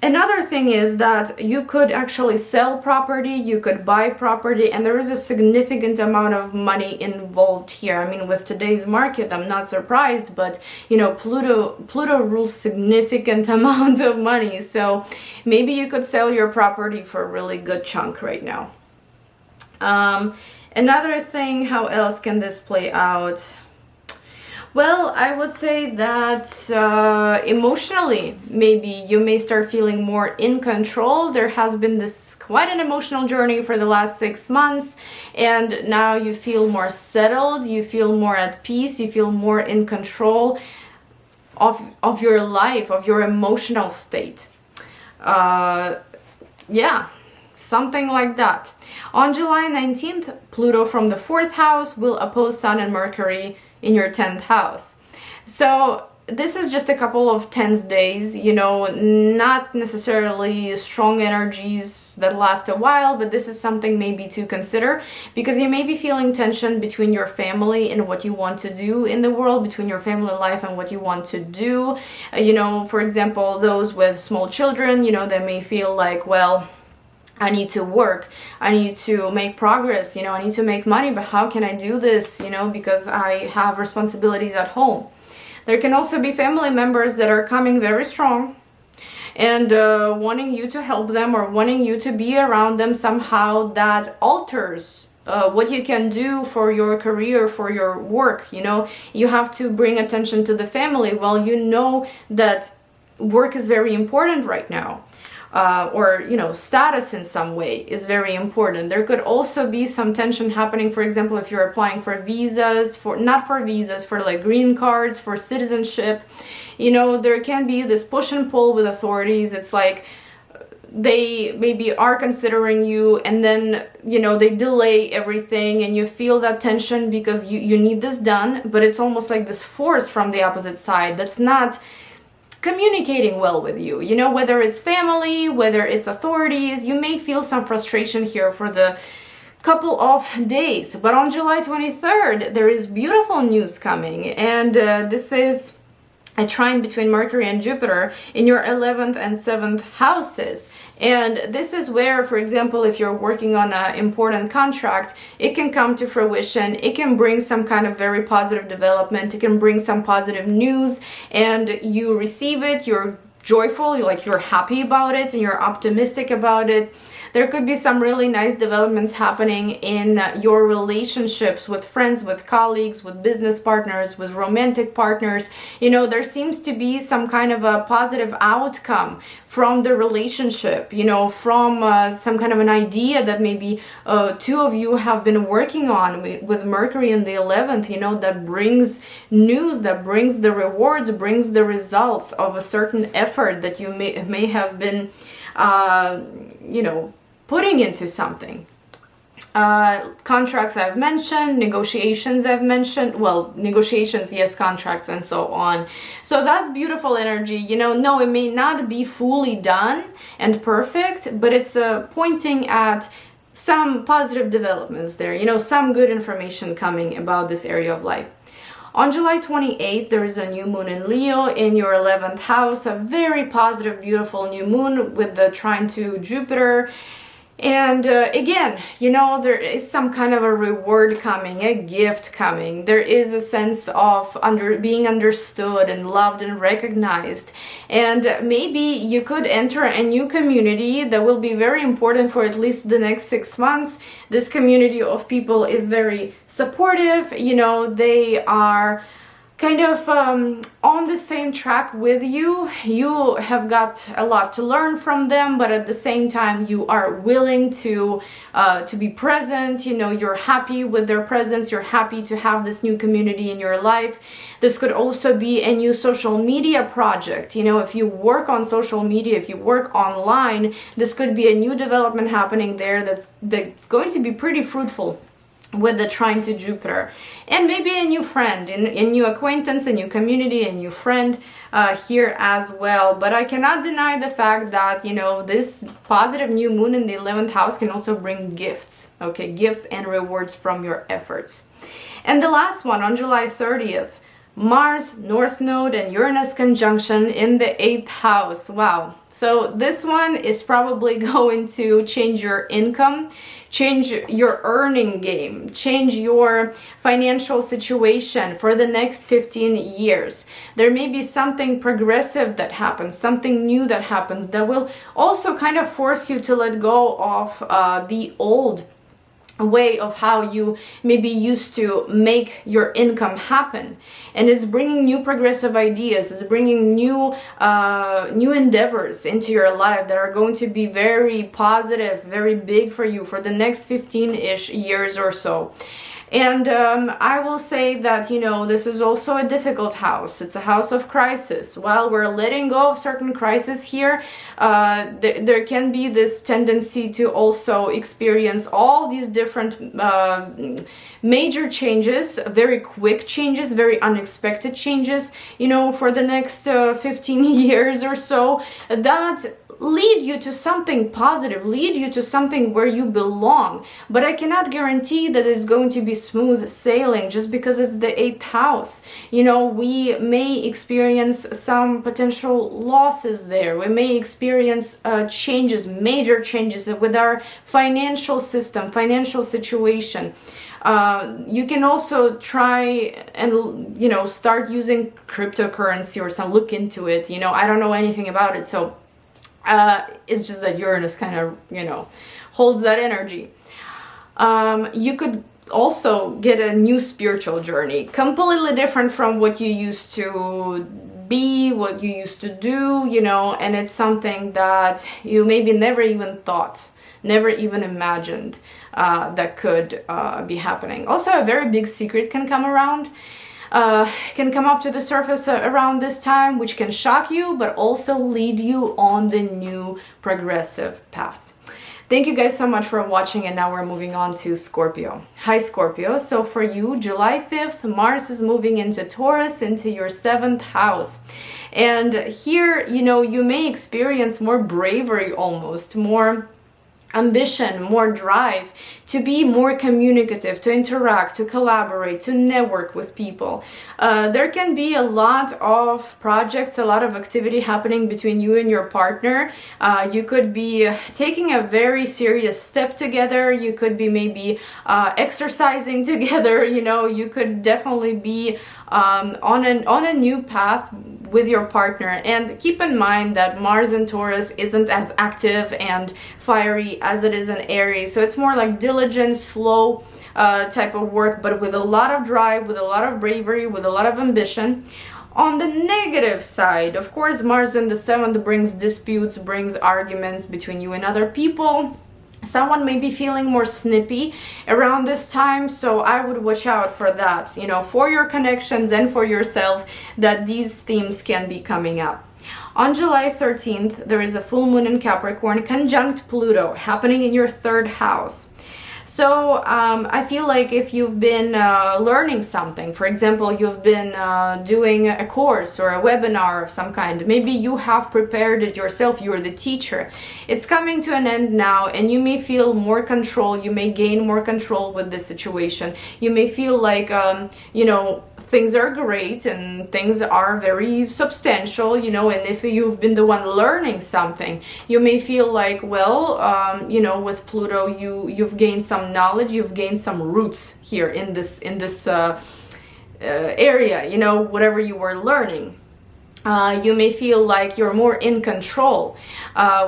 Another thing is that you could actually sell property, you could buy property, and there is a significant amount of money involved here. I mean, with today's market, I'm not surprised, but Pluto rules significant amount of money, so maybe you could sell your property for a really good chunk right now. Another thing, how else can this play out? Well, I would say that emotionally, maybe you may start feeling more in control. There has been this quite an emotional journey for the last 6 months, and now you feel more settled, you feel more at peace, you feel more in control of your life, of your emotional state. Yeah, something like that. On July 19th, Pluto from the 4th house will oppose Sun and Mercury in your 10th house. So this is just a couple of tense days, not necessarily strong energies that last a while, but this is something maybe to consider, because you may be feeling tension between your family and what you want to do in the world, between your family life and what you want to do. For example, those with small children, they may feel like, well, I need to work, I need to make progress, I need to make money, but how can I do this, because I have responsibilities at home. There can also be family members that are coming very strong and wanting you to help them or wanting you to be around them somehow. That alters what you can do for your career, for your work. You have to bring attention to the family. Well, that work is very important right now. Or status in some way is very important. There could also be some tension happening, for example, if you're applying for visas, for like green cards, for citizenship. There can be this push and pull with authorities. It's like they maybe are considering you, and then they delay everything, and you feel that tension because you need this done, but it's almost like this force from the opposite side that's not communicating well with you, whether it's family, whether it's authorities. You may feel some frustration here for the couple of days, but on July 23rd, there is beautiful news coming, and this is a trine between Mercury and Jupiter in your 11th and 7th houses. And this is where, for example, if you're working on an important contract, it can come to fruition. It can bring some kind of very positive development. It can bring some positive news, and you receive it, you're joyful, you're happy about it, and you're optimistic about it. There could be some really nice developments happening in your relationships with friends, with colleagues, with business partners, with romantic partners. There seems to be some kind of a positive outcome from the relationship, from some kind of an idea that maybe two of you have been working on with Mercury in the 11th, that brings news, that brings the rewards, brings the results of a certain effort that you may have been, putting into something. Contracts I've mentioned, negotiations I've mentioned, well, negotiations, yes, contracts, and so on. So that's beautiful energy. No, it may not be fully done and perfect, but it's pointing at some positive developments there, some good information coming about this area of life. On July 28th, there is a new moon in Leo in your 11th house, a very positive, beautiful new moon with the trine to Jupiter. And again, you know, there is some kind of a reward coming, a gift coming. There is a sense of being understood and loved and recognized. And maybe you could enter a new community that will be very important for at least the next 6 months. This community of people is very supportive. You know, they are kind of on the same track with you. You have got a lot to learn from them, but at the same time you are willing to be present. You know, you're happy with their presence, you're happy to have this new community in your life. This could also be a new social media project. You know, if you work on social media, if you work online, this could be a new development happening there that's going to be pretty fruitful with the trine to Jupiter. And maybe a new friend, a new acquaintance, a new community, a new friend here as well. But I cannot deny the fact that, you know, this positive new moon in the 11th house can also bring gifts, okay, gifts and rewards from your efforts. And the last one, on July 30th, Mars, North Node, and Uranus Conjunction in the 8th house. Wow. So this one is probably going to change your income, change your earning game, change your financial situation for the next 15 years. There may be something progressive that happens, something new that happens that will also kind of force you to let go of the old way of how you maybe used to make your income happen. And it's bringing new progressive ideas, it's bringing new endeavors into your life that are going to be very positive, very big for you for the next 15-ish years or so. And I will say that, you know, this is also a difficult house. It's a house of crisis. While we're letting go of certain crises here, there can be this tendency to also experience all these different major changes, very quick changes, very unexpected changes, you know, for the next 15 years or so, that lead you to something positive, lead you to something where you belong. But I cannot guarantee that it's going to be smooth sailing just because it's the 8th house. You know, we may experience some potential losses there. We may experience changes, major changes with our financial system, financial situation. You can also try and, you know, start using cryptocurrency or some, look into it. You know, I don't know anything about it, so it's just that Uranus kind of, you know, holds that energy. You could also get a new spiritual journey, completely different from what you used to be, what you used to do, you know, and it's something that you maybe never even thought, never even imagined that could be happening. Also, a very big secret can come around. Can come up to the surface around this time, which can shock you, but also lead you on the new progressive path. Thank you guys so much for watching, and now we're moving on to Scorpio. Hi Scorpio, so for you, July 5th, Mars is moving into Taurus, into your 7th house. And here, you know, you may experience more bravery, almost, more ambition, more drive to be more communicative, to interact, to collaborate, to network with people. There can be a lot of projects, a lot of activity happening between you and your partner. You could be taking a very serious step together. You could be maybe exercising together. You know, you could definitely be on a new path with your partner. And keep in mind that Mars in Taurus isn't as active and fiery as it is in Aries, so it's more like diligent, slow type of work, but with a lot of drive, with a lot of bravery, with a lot of ambition. On the negative side, of course, Mars in the 7th brings disputes, brings arguments between you and other people. Someone may be feeling more snippy around this time, so I would watch out for that, you know, for your connections and for yourself, that these themes can be coming up. On July 13th, there is a full moon in Capricorn, conjunct Pluto, happening in your 3rd house. So I feel like if you've been learning something, for example, you've been doing a course or a webinar of some kind, maybe you have prepared it yourself, you're the teacher. It's coming to an end now, and you may feel more control, you may gain more control with the situation. You may feel like, you know, things are great and things are very substantial, you know, and if you've been the one learning something, you may feel like, well, you know, with Pluto, you've gained some knowledge, you've gained some roots here in this area, you know, whatever you were learning. You may feel like you're more in control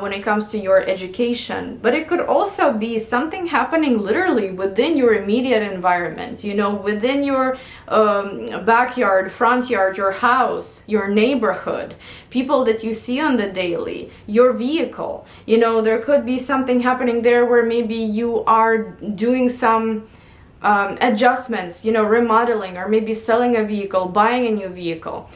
when it comes to your education, but it could also be something happening literally within your immediate environment, you know, within your backyard, front yard, your house, your neighborhood, people that you see on the daily, your vehicle. You know, there could be something happening there where maybe you are doing some adjustments, you know, remodeling, or maybe selling a vehicle, buying a new vehicle.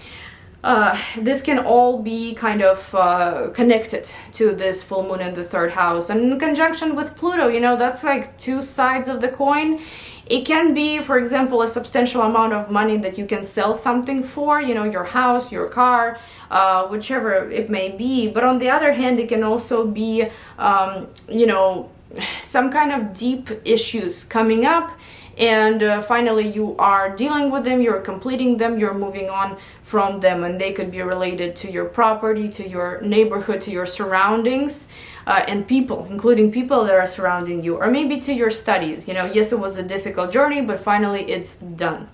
This can all be kind of connected to this full moon in the third house, and in conjunction with Pluto, you know, that's like two sides of the coin. It can be, for example, a substantial amount of money that you can sell something for, you know, your house, your car, whichever it may be. But on the other hand, it can also be, you know, some kind of deep issues coming up, and finally you are dealing with them, you're completing them, you're moving on from them, and they could be related to your property, to your neighborhood, to your surroundings, and people, including people that are surrounding you, or maybe to your studies. You know, yes, it was a difficult journey, but finally it's done.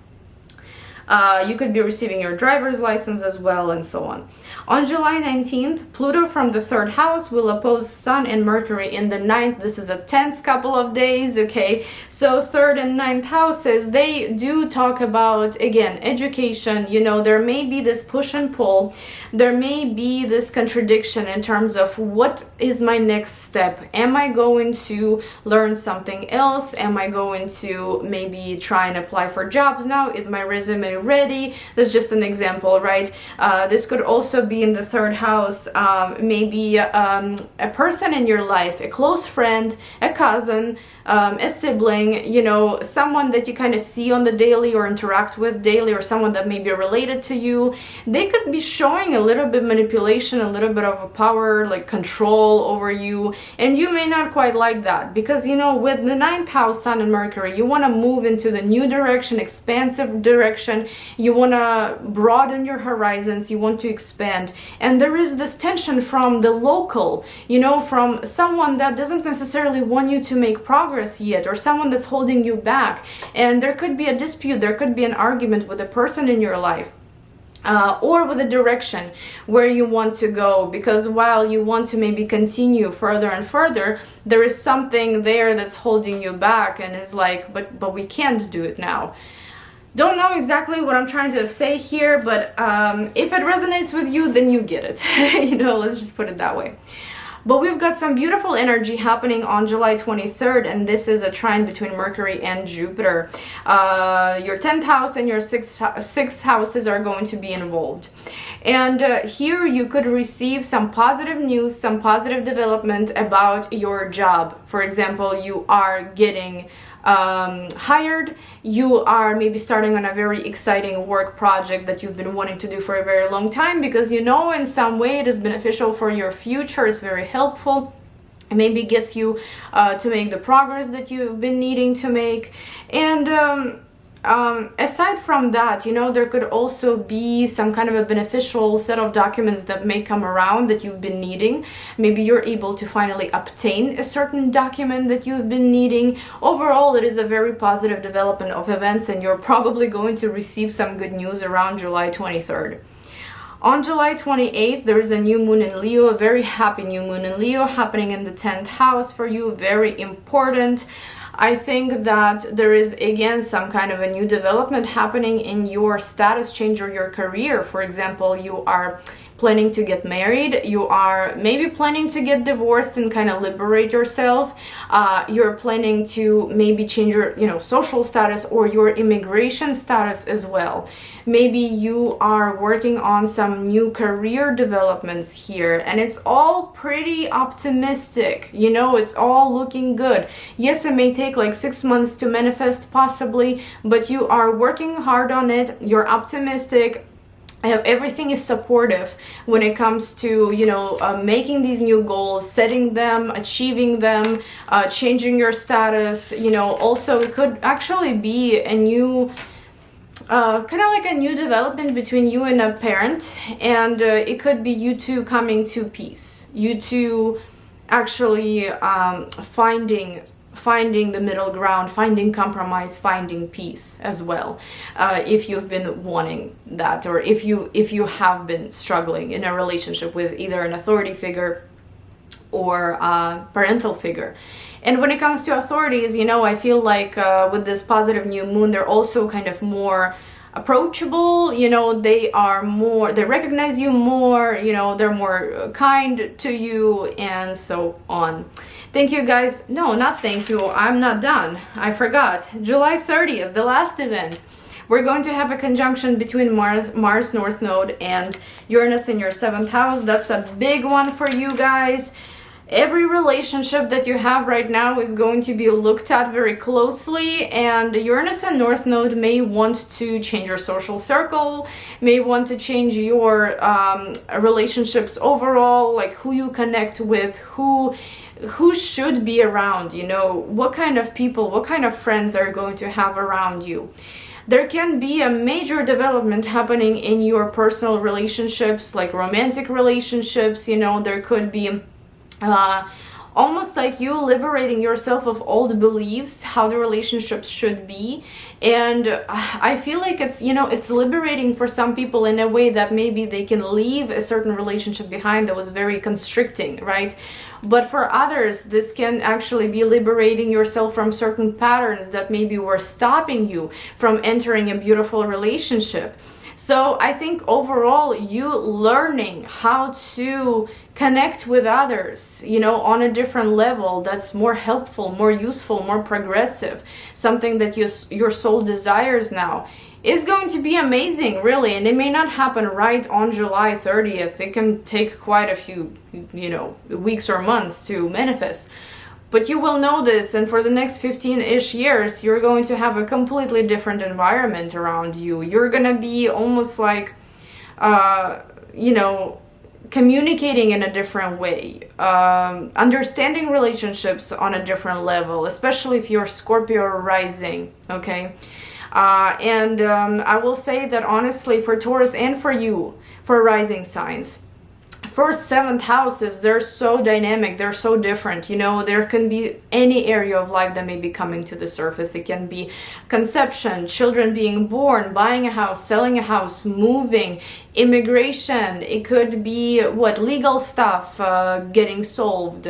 You could be receiving your driver's license as well, and so on. On July 19th, Pluto from the third house will oppose Sun and Mercury in the ninth. This is a tense couple of days, okay? So third and ninth houses, they do talk about, again, education. You know, there may be this push and pull. There may be this contradiction in terms of what is my next step? Am I going to learn something else? Am I going to maybe try and apply for jobs now? Is my resume ready? That's just an example, right? This could also be in the third house, maybe a person in your life, a close friend, a cousin, a sibling, you know, someone that you kind of see on the daily or interact with daily, or someone that may be related to you. They could be showing a little bit manipulation, a little bit of a power, like control over you, and you may not quite like that, because, you know, with the ninth house, Sun and Mercury, you want to move into the new direction, expansive direction. You want to broaden your horizons, you want to expand, and there is this tension from the local, you know, from someone that doesn't necessarily want you to make progress yet, or someone that's holding you back, and there could be a dispute, there could be an argument with a person in your life. Or with a direction where you want to go, because while you want to maybe continue further and further, there is something there that's holding you back, and is like, but we can't do it now. Don't know exactly what I'm trying to say here, but if it resonates with you, then you get it. You know, let's just put it that way. But we've got some beautiful energy happening on July 23rd, and this is a trine between Mercury and Jupiter. Your 10th house and your sixth houses are going to be involved. And here you could receive some positive news, some positive development about your job. For example, you are getting hired, you are maybe starting on a very exciting work project that you've been wanting to do for a very long time, because you know in some way it is beneficial for your future, it's very helpful. It maybe gets you to make the progress that you've been needing to make. And aside from that, you know, there could also be some kind of a beneficial set of documents that may come around that you've been needing. Maybe you're able to finally obtain a certain document that you've been needing. Overall, it is a very positive development of events, and you're probably going to receive some good news around July 23rd. On July 28th, there is a new moon in Leo, a very happy new moon in Leo happening in the 10th house for you, very important. I think that there is, again, some kind of a new development happening in your status change or your career. For example, you are planning to get married, you are maybe planning to get divorced and kind of liberate yourself. You're planning to maybe change your, you know, social status or your immigration status as well. Maybe you are working on some new career developments here, and it's all pretty optimistic, you know, it's all looking good. Yes, it may take like 6 months to manifest possibly, but you are working hard on it, you're optimistic. Everything is supportive when it comes to, you know, making these new goals, setting them, achieving them, changing your status. You know, also it could actually be a new kind of like a new development between you and a parent, and it could be you two coming to peace, you two actually finding the middle ground, finding compromise, finding peace as well, if you've been wanting that, or if you have been struggling in a relationship with either an authority figure or a parental figure. And when it comes to authorities, you know, I feel like with this positive new moon, they're also kind of more approachable, you know, they recognize you more, you know, they're more kind to you, and so on. Thank you guys. No, not thank you. I'm not done. I forgot. July 30th, the last event. We're going to have a conjunction between Mars North Node and Uranus in your 7th house. That's a big one for you guys. Every relationship that you have right now is going to be looked at very closely, and Uranus and North Node may want to change your social circle, may want to change your relationships overall, like who you connect with, who should be around, you know, what kind of people, what kind of friends are going to have around you. There can be a major development happening in your personal relationships, like romantic relationships, you know, there could be almost like you liberating yourself of old beliefs, how the relationships should be. And I feel like it's, you know, it's liberating for some people in a way that maybe they can leave a certain relationship behind that was very constricting, right? But for others, this can actually be liberating yourself from certain patterns that maybe were stopping you from entering a beautiful relationship. So I think overall, you learning how to connect with others, you know, on a different level, that's more helpful, more useful, more progressive, something that your soul desires now, is going to be amazing, really. And it may not happen right on July 30th. It can take quite a few, you know, weeks or months to manifest. But you will know this, and for the next 15-ish years, you're going to have a completely different environment around you. You're going to be almost like, you know, communicating in a different way, understanding relationships on a different level, especially if you're Scorpio rising, okay? I will say that honestly, for Taurus and for you, for rising signs, first, 7th houses, they're so dynamic, they're so different, you know. There can be any area of life that may be coming to the surface. It can be conception, children being born, buying a house, selling a house, moving, immigration. It could be legal stuff getting solved,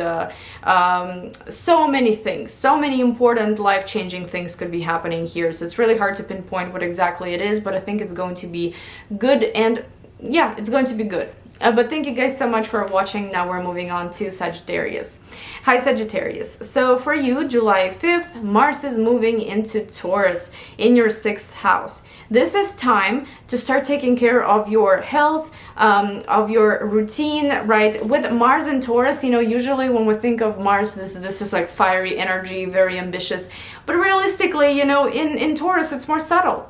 so many things, so many important life-changing things could be happening here. So it's really hard to pinpoint what exactly it is, but I think it's going to be good, and yeah, it's going to be good. But thank you guys so much for watching. Now we're moving on to Sagittarius. Hi Sagittarius. So for you, July 5th, Mars is moving into Taurus in your 6th house. This is time to start taking care of your health, of your routine, right? With Mars and Taurus, you know, usually when we think of Mars, this is like fiery energy, very ambitious. But realistically, you know, in Taurus, it's more subtle.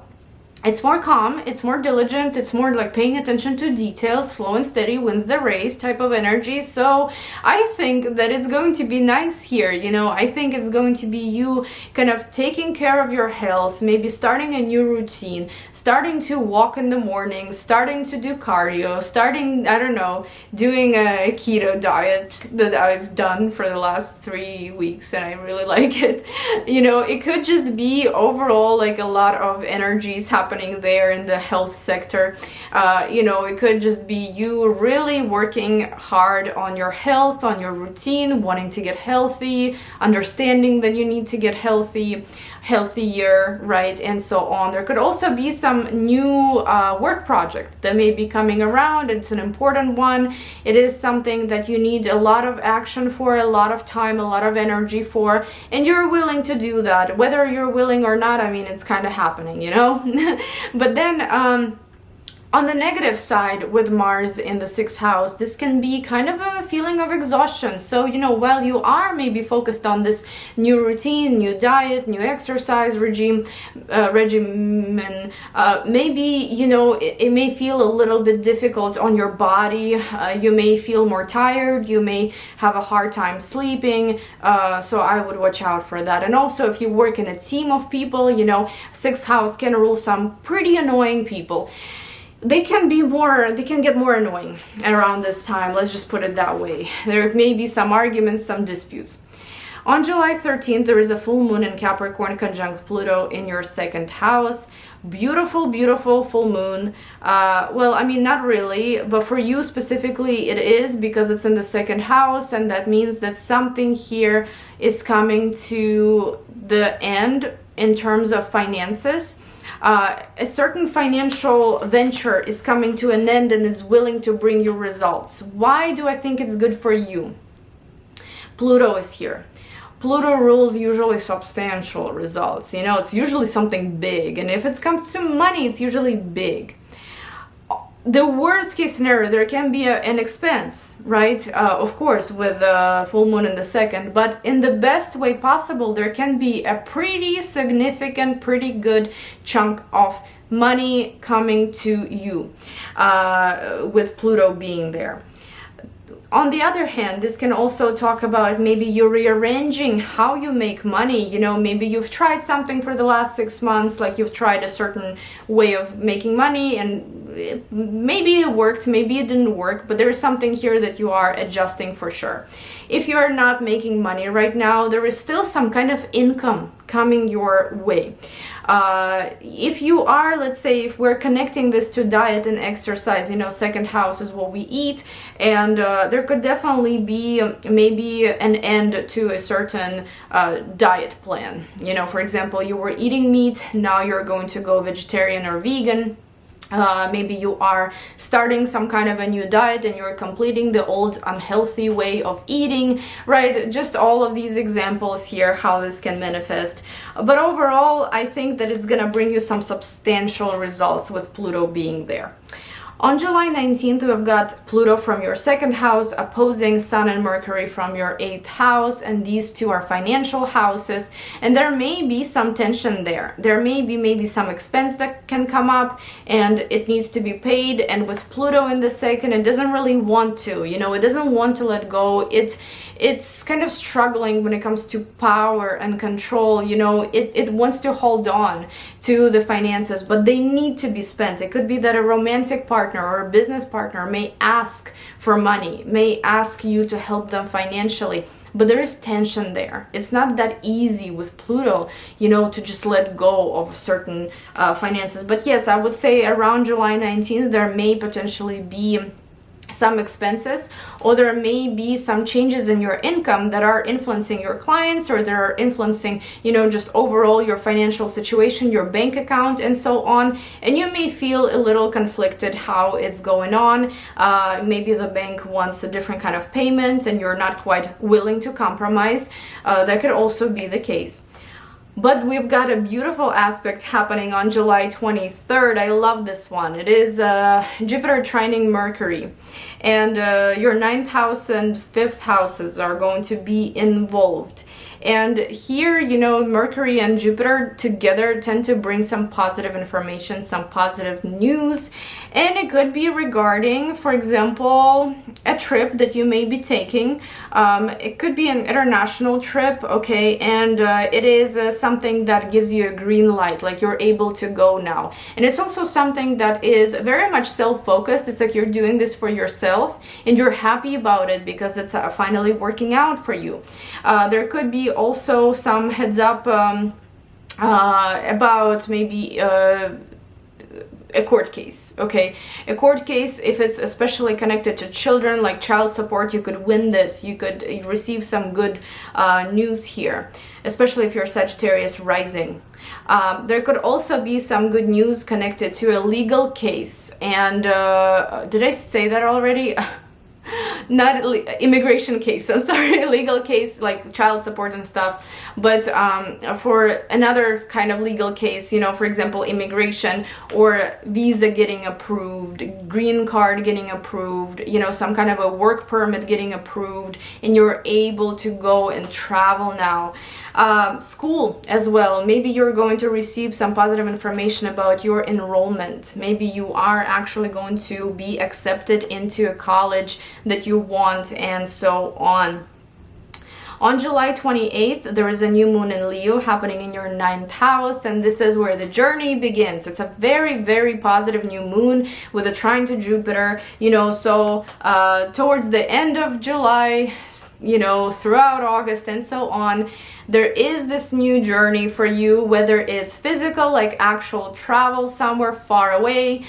It's more calm, it's more diligent, it's more like paying attention to details, slow and steady wins the race type of energy. So I think that it's going to be nice here, you know. I think it's going to be you kind of taking care of your health, maybe starting a new routine, starting to walk in the morning, starting to do cardio, starting, I don't know, doing a keto diet that I've done for the last 3 weeks and I really like it. You know, it could just be overall like a lot of energies happening there in the health sector. You know, it could just be you really working hard on your health, on your routine, wanting to get healthy, understanding that you need to get healthier, right, and so on. There could also be some new work project that may be coming around. It's an important one. It is something that you need a lot of action for, a lot of time, a lot of energy for, and you're willing to do that. Whether you're willing or not, I mean, it's kind of happening, you know. But then On the negative side, with Mars in the 6th house, this can be kind of a feeling of exhaustion. So, you know, while you are maybe focused on this new routine, new diet, new exercise regimen, maybe, you know, it may feel a little bit difficult on your body. You may feel more tired. You may have a hard time sleeping. So I would watch out for that. And also, if you work in a team of people, you know, 6th house can rule some pretty annoying people. They can get more annoying around this time, let's just put it that way. There may be some arguments, some disputes. On July 13th, there is a full moon in Capricorn conjunct Pluto in your 2nd house. Beautiful, beautiful full moon. Well, I mean, not really, but for you specifically, it is, because it's in the 2nd house, and that means that something here is coming to the end in terms of finances. A certain financial venture is coming to an end and is willing to bring you results. Why do I think it's good for you? Pluto is here. Pluto rules usually substantial results. You know, it's usually something big. And if it comes to money, it's usually big. The worst case scenario, there can be an expense, right? Of course, with the full moon in the 2nd, but in the best way possible, there can be a pretty significant, pretty good chunk of money coming to you, with Pluto being there. On the other hand, this can also talk about maybe you're rearranging how you make money. You know, maybe you've tried something for the last 6 months, like you've tried a certain way of making money, and maybe it worked, maybe it didn't work, but there's something here that you are adjusting for sure. If you are not making money right now, there is still some kind of income coming your way. If you are, let's say, if we're connecting this to diet and exercise, you know, 2nd house is what we eat, and there could definitely be maybe an end to a certain diet plan. You know, for example, you were eating meat, now you're going to go vegetarian or vegan. Maybe you are starting some kind of a new diet and you're completing the old unhealthy way of eating, right? Just all of these examples here, how this can manifest. But overall, I think that it's gonna bring you some substantial results with Pluto being there. On July 19th, we've got Pluto from your 2nd house opposing Sun and Mercury from your 8th house, and these two are financial houses, and there may be some tension there. There may be maybe some expense that can come up and it needs to be paid, and with Pluto in the 2nd, it doesn't really want to, you know, it doesn't want to let go. It's kind of struggling when it comes to power and control, you know, it wants to hold on to the finances, but they need to be spent. It could be that a romantic partner or a business partner may ask for money, may ask you to help them financially, but there is tension there. It's not that easy with Pluto, you know, to just let go of certain finances. But yes, I would say around July 19th, there may potentially be some expenses, or there may be some changes in your income that are influencing your clients, or that are influencing, you know, just overall your financial situation, your bank account, and so on. And you may feel a little conflicted how it's going on. Maybe the bank wants a different kind of payment and you're not quite willing to compromise. That could also be the case. But we've got a beautiful aspect happening on July 23rd. I love this one. It is Jupiter trining Mercury. And your 9th house and 5th houses are going to be involved. And here, you know, Mercury and Jupiter together tend to bring some positive information, some positive news. And it could be regarding, for example, a trip that you may be taking. It could be an international trip, okay? And it is something that gives you a green light, like you're able to go now. And it's also something that is very much self-focused. It's like you're doing this for yourself and you're happy about it because it's finally working out for you. There could be also some heads up about maybe a court case, okay? A court case, if it's especially connected to children, like child support, you could win this. You could receive some good news here, especially if you're Sagittarius rising. There could also be some good news connected to a legal case. And did I say that already? not immigration case, I'm sorry, legal case like child support and stuff, but for another kind of legal case, you know, for example, immigration or visa getting approved, green card getting approved, you know, some kind of a work permit getting approved, and you're able to go and travel now. School as well, maybe you're going to receive some positive information about your enrollment. Maybe you are actually going to be accepted into a college that you want, and so on. On July 28th, there is a new moon in Leo happening in your 9th house, and this is where the journey begins. It's a very, very positive new moon with a trine to Jupiter, you know, so towards the end of July, you know, throughout August and so on, there is this new journey for you, whether it's physical, like actual travel somewhere far away,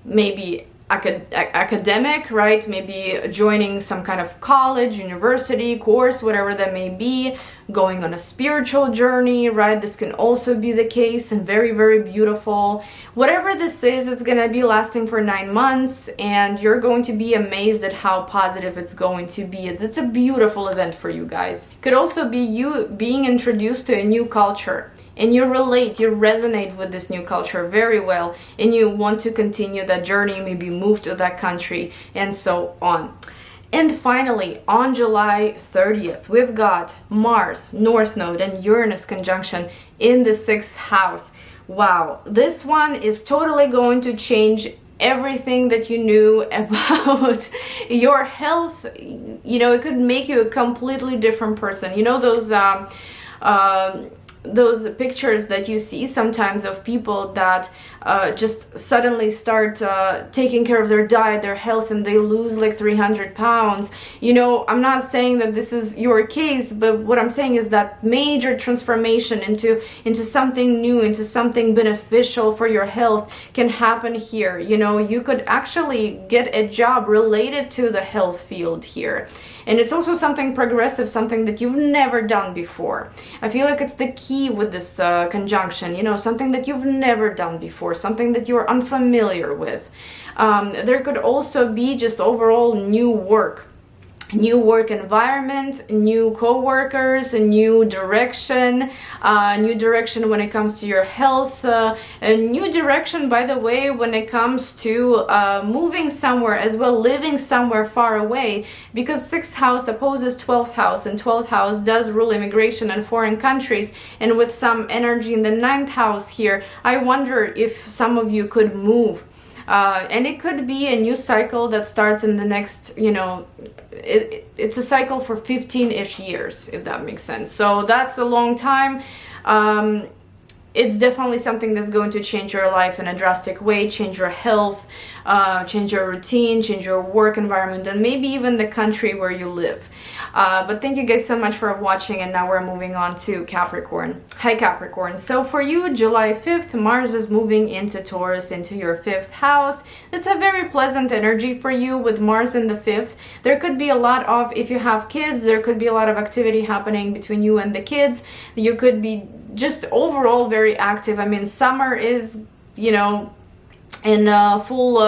maybe academic, right? Maybe joining some kind of college, university, course, whatever that may be, going on a spiritual journey, right? This can also be the case, and very, very beautiful. Whatever this is, it's going to be lasting for 9 months, and you're going to be amazed at how positive it's going to be. It's a beautiful event for you guys. Could also be you being introduced to a new culture, and you resonate with this new culture very well, and you want to continue that journey, maybe move to that country, and so on. And finally, on July 30th, we've got Mars, North Node, and Uranus Conjunction in the 6th house. Wow, this one is totally going to change everything that you knew about your health. You know, it could make you a completely different person. You know, those pictures that you see sometimes of people that just suddenly start taking care of their diet, their health, and they lose like 300 pounds. You know, I'm not saying that this is your case, but what I'm saying is that major transformation into something new, into something beneficial for your health can happen here. You know, you could actually get a job related to the health field here. And it's also something progressive, something that you've never done before. I feel like it's the key with this conjunction, you know, something that you've never done before, something that you're unfamiliar with. There could also be just overall new work environment, new co-workers, a new direction when it comes to your health, a new direction, by the way, when it comes to moving somewhere as well, living somewhere far away, because 6th house opposes 12th house, and 12th house does rule immigration and foreign countries, and with some energy in the 9th house here, I wonder if some of you could move. And it could be a new cycle that starts in the next, you know, it's a cycle for 15-ish years, if that makes sense. So that's a long time. It's definitely something that's going to change your life in a drastic way, change your health, change your routine, change your work environment, and maybe even the country where you live. But thank you guys so much for watching, and now we're moving on to Capricorn. Hi Capricorn. So for you, July 5th, Mars is moving into Taurus, into your 5th house. It's a very pleasant energy for you with Mars in the 5th. There could be a lot of, if you have kids, there could be a lot of activity happening between you and the kids. You could be just overall very active. I mean, summer is, you know, in full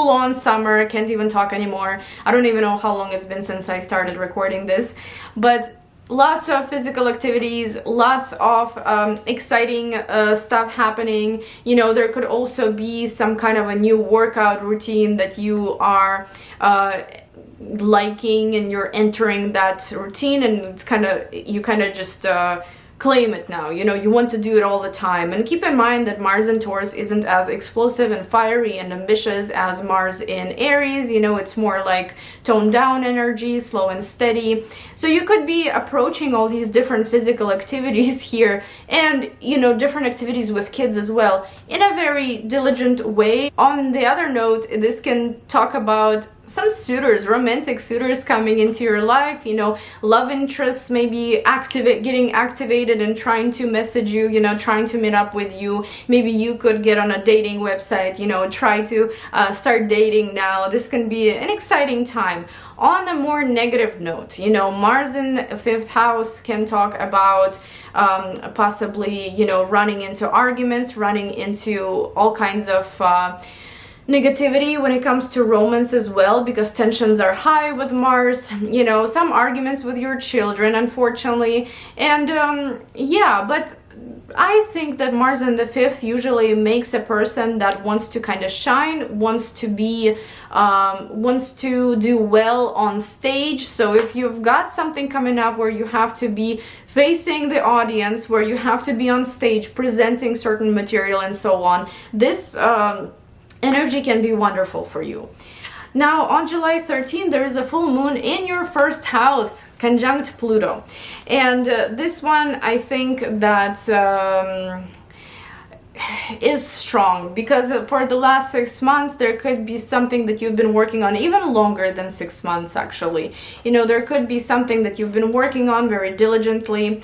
on summer. Can't even talk anymore. I don't even know how long it's been since I started recording this, but lots of physical activities, lots of exciting stuff happening. You know, there could also be some kind of a new workout routine that you are liking, and you're entering that routine, and it's you kind of just claim it now. You know, you want to do it all the time. And keep in mind that Mars in Taurus isn't as explosive and fiery and ambitious as Mars in Aries. You know, it's more like toned down energy, slow and steady. So you could be approaching all these different physical activities here, and, you know, different activities with kids as well, in a very diligent way. On the other note, this can talk about some suitors, romantic suitors coming into your life, you know, love interests maybe getting activated and trying to message you, you know, trying to meet up with you. Maybe you could get on a dating website, you know, try to start dating now. This can be an exciting time. On a more negative note, you know, Mars in 5th house can talk about possibly, you know, running into arguments, running into all kinds of negativity when it comes to romance as well, because tensions are high with Mars, you know, some arguments with your children, unfortunately. And yeah, but I think that Mars in the 5th usually makes a person that wants to kind of shine, wants to be, wants to do well on stage. So if you've got something coming up where you have to be facing the audience, where you have to be on stage presenting certain material and so on, this energy can be wonderful for you. Now, on July 13th, there is a full moon in your 1st house, conjunct Pluto. And this one, I think that is strong, because for the last 6 months there could be something that you've been working on, even longer than 6 months actually. You know, there could be something that you've been working on very diligently.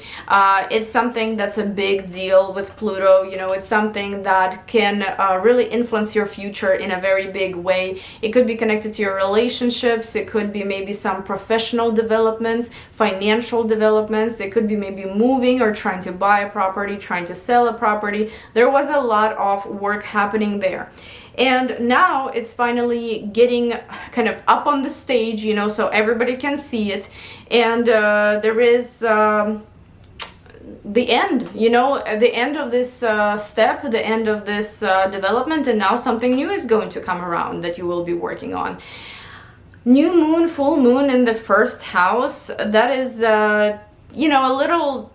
It's something that's a big deal with Pluto. You know, it's something that can really influence your future in a very big way. It could be connected to your relationships. It could be maybe some professional developments, financial developments. It could be maybe moving or trying to buy a property, trying to sell a property. There was a lot of work happening there, and now it's finally getting kind of up on the stage, you know, so everybody can see it. And there is the end, you know, the end of this step, the end of this development, and now something new is going to come around that you will be working on. New moon, full moon in the 1st house, that is you know, a little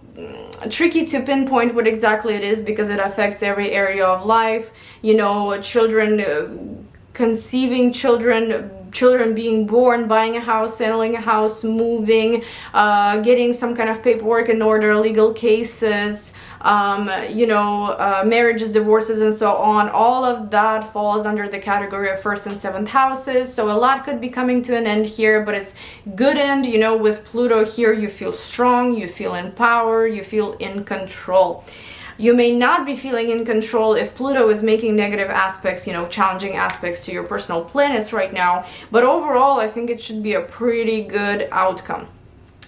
tricky to pinpoint what exactly it is, because it affects every area of life. You know, children, conceiving children, children being born, buying a house, selling a house, moving, getting some kind of paperwork in order, legal cases, you know, marriages, divorces, and so on. All of that falls under the category of 1st and 7th houses. So a lot could be coming to an end here, but it's good end. You know, with Pluto here, you feel strong, you feel in power, you feel in control. You may not be feeling in control if Pluto is making negative aspects, you know, challenging aspects to your personal planets right now, but overall I think it should be a pretty good outcome.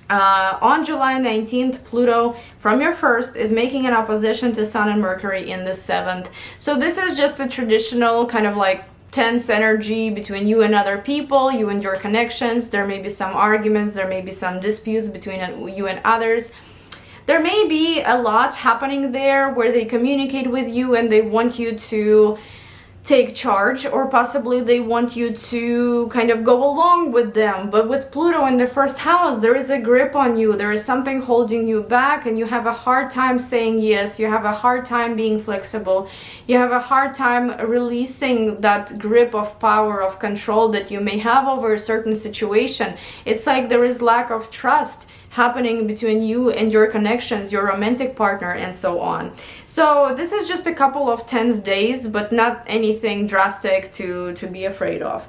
On July 19th, Pluto from your 1st is making an opposition to Sun and Mercury in the 7th. So this is just the traditional kind of like tense energy between you and other people, you and your connections. There may be some arguments, there may be some disputes between you and others. There may be a lot happening there where they communicate with you and they want you to take charge, or possibly they want you to kind of go along with them. But with Pluto in the 1st house, there is a grip on you, there is something holding you back, and you have a hard time saying yes, you have a hard time being flexible, you have a hard time releasing that grip of power, of control that you may have over a certain situation. It's like there is lack of trust happening between you and your connections, your romantic partner, and so on. So this is just a couple of tense days, but not anything drastic to be afraid of.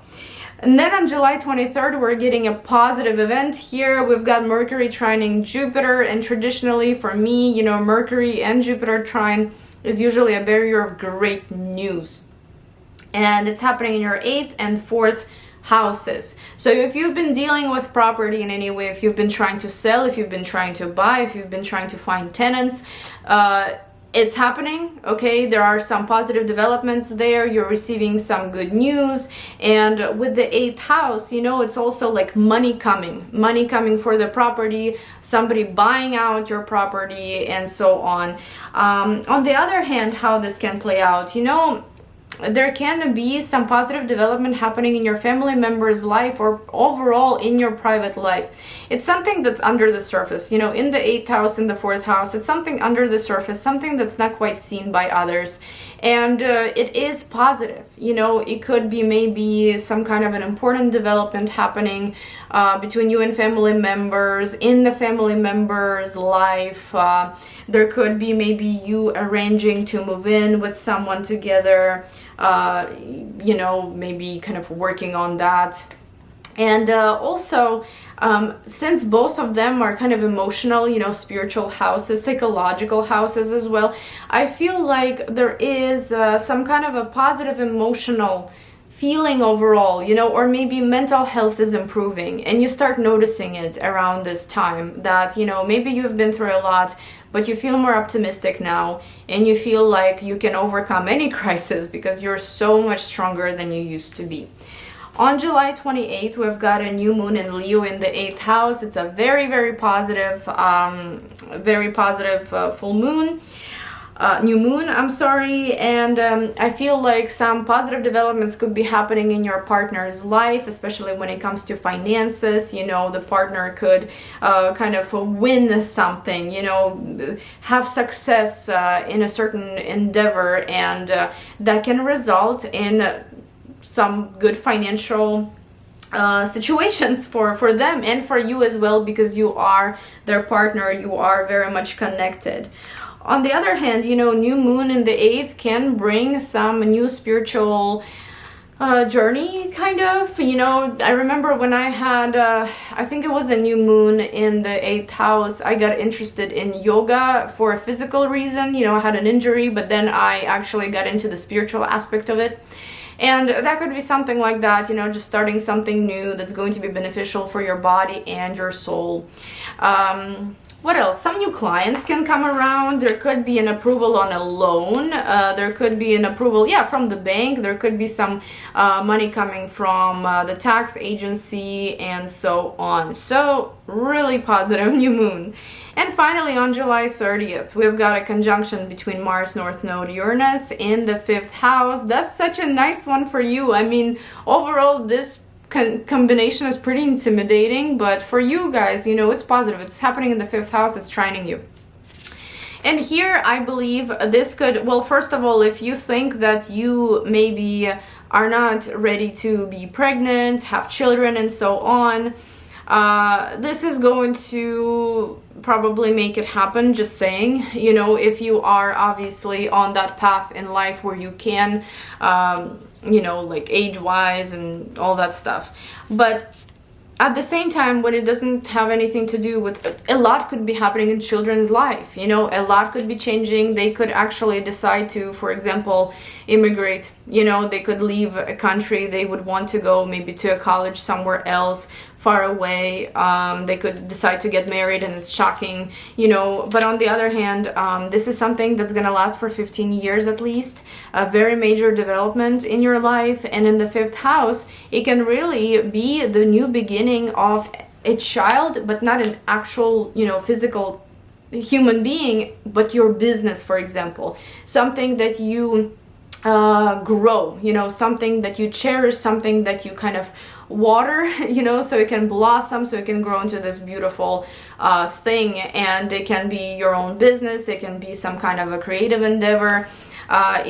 And then on July 23rd, we're getting a positive event here. We've got Mercury trining Jupiter, and traditionally for me, you know, Mercury and Jupiter trine is usually a barrier of great news. And it's happening in your 8th and 4th houses. So if you've been dealing with property in any way, if you've been trying to sell, if you've been trying to buy, if you've been trying to find tenants, it's happening, okay? There are some positive developments there. You're receiving some good news. And with the 8th house, you know, it's also like money coming for the property, somebody buying out your property, and so on. On the other hand, how this can play out, you know, there can be some positive development happening in your family member's life, or overall in your private life. It's something that's under the surface, you know, in the 8th house, in the 4th house. It's something under the surface, something that's not quite seen by others. And it is positive, you know. It could be maybe some kind of an important development happening between you and family members, in the family member's life. There could be maybe you arranging to move in with someone together, you know, maybe kind of working on that. And also, since both of them are kind of emotional, you know, spiritual houses, psychological houses as well, I feel like there is some kind of a positive emotional feeling overall, you know, or maybe mental health is improving and you start noticing it around this time, that, you know, maybe you've been through a lot, but you feel more optimistic now and you feel like you can overcome any crisis because you're so much stronger than you used to be. On July 28th, we've got a new moon in Leo in the 8th house. It's a very, very positive, full moon. New moon, I'm sorry, and I feel like some positive developments could be happening in your partner's life, especially when it comes to finances. You know, the partner could kind of win something, you know, have success in a certain endeavor, and that can result in some good financial situations for them and for you as well, because you are their partner, you are very much connected. On the other hand, you know, new moon in the 8th can bring some new spiritual journey, kind of. You know, I remember when I had, I think it was a new moon in the 8th house, I got interested in yoga for a physical reason. You know, I had an injury, but then I actually got into the spiritual aspect of it. And that could be something like that, you know, just starting something new that's going to be beneficial for your body and your soul. What else? Some new clients can come around. There could be an approval on a loan. There could be an approval, yeah, from the bank. There could be some money coming from the tax agency and so on. So really positive new moon. And finally, on July 30th, we've got a conjunction between Mars North Node Uranus in the 5th house. That's such a nice one for you. I mean, overall, this combination is pretty intimidating, but for you guys, you know, it's positive. It's happening in the 5th house. It's trining you. And here, I believe this could, well, first of all, if you think that you maybe are not ready to be pregnant, have children, and so on, this is going to probably make it happen, just saying. You know, if you are obviously on that path in life where you can, you know, like age-wise and all that stuff. But at the same time, when it doesn't have anything to do with, a lot could be happening in children's life, you know, a lot could be changing. They could actually decide to, for example, immigrate, you know, they could leave a country, they would want to go maybe to a college somewhere else, far away. They could decide to get married, and it's shocking, you know. But on the other hand, this is something that's gonna last for 15 years at least, a very major development in your life. And in the 5th house, it can really be the new beginning of a child, but not an actual, you know, physical human being, but your business, for example, something that you grow, you know, something that you cherish, something that you kind of water, you know, so it can blossom, so it can grow into this beautiful thing. And it can be your own business, it can be some kind of a creative endeavor.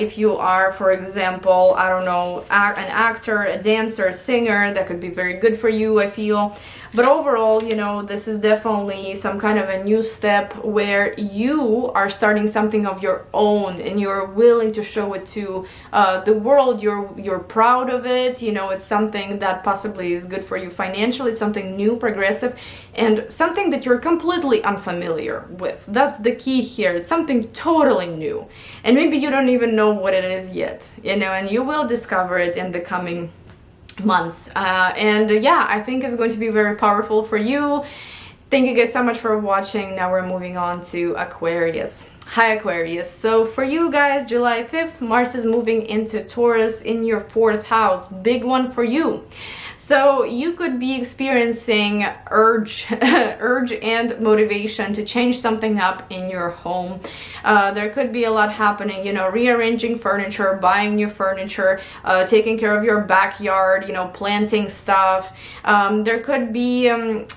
If you are, for example, I don't know, an actor, a dancer, a singer, that could be very good for you, I feel. But overall, you know, this is definitely some kind of a new step where you are starting something of your own and you're willing to show it to the world. You're proud of it. You know, it's something that possibly is good for you financially. It's something new, progressive, and something that you're completely unfamiliar with. That's the key here. It's something totally new. And maybe you don't even know what it is yet, you know, and you will discover it in the coming months. Yeah, I think it's going to be very powerful for you. Thank you guys so much for watching. Now we're moving on to Aquarius. Hi Aquarius. So for you guys, July 5th, Mars is moving into Taurus in your 4th house. Big one for you. So you could be experiencing urge and motivation to change something up in your home. There could be a lot happening, you know, rearranging furniture, buying new furniture, taking care of your backyard, you know, planting stuff. There could be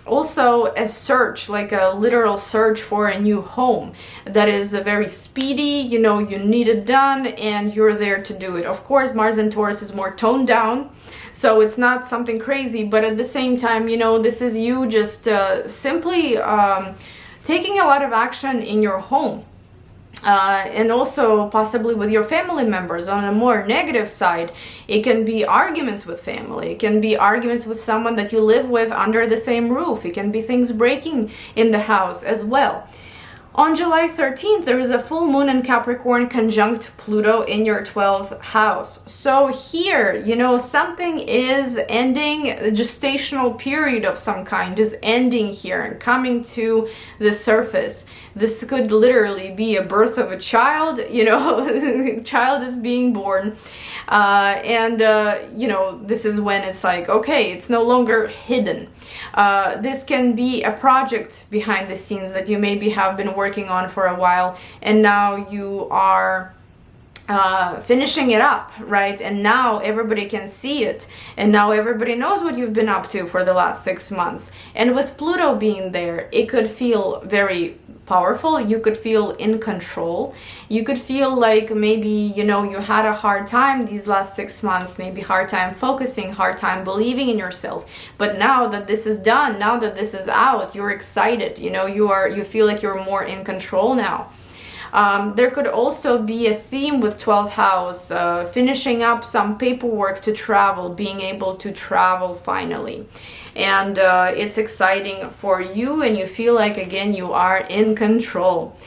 also a search, like a literal search for a new home that is very speedy, you know, you need it done and you're there to do it. Of course, Mars in Taurus is more toned down, so it's not something crazy, but at the same time, you know, this is you just simply taking a lot of action in your home. And also possibly with your family members. On a more negative side, it can be arguments with family, it can be arguments with someone that you live with under the same roof, it can be things breaking in the house as well. On July 13th, there is a full moon in Capricorn conjunct Pluto in your 12th house. So here, you know, something is ending, a gestational period of some kind is ending here and coming to the surface. This could literally be a birth of a child, you know, child is being born. You know, this is when it's like, okay, it's no longer hidden. This can be a project behind the scenes that you maybe have been working on for a while, and now you are finishing it up, right? And now everybody can see it, and now everybody knows what you've been up to for the last 6 months. And with Pluto being there, it could feel very powerful. You could feel in control. You could feel like maybe, you know, you had a hard time these last 6 months, maybe hard time focusing, hard time believing in yourself. But now that this is done, now that this is out, you're excited, you know, you feel like you're more in control now. There could also be a theme with 12th house, finishing up some paperwork to travel, being able to travel finally. And it's exciting for you, and you feel like, again, you are in control.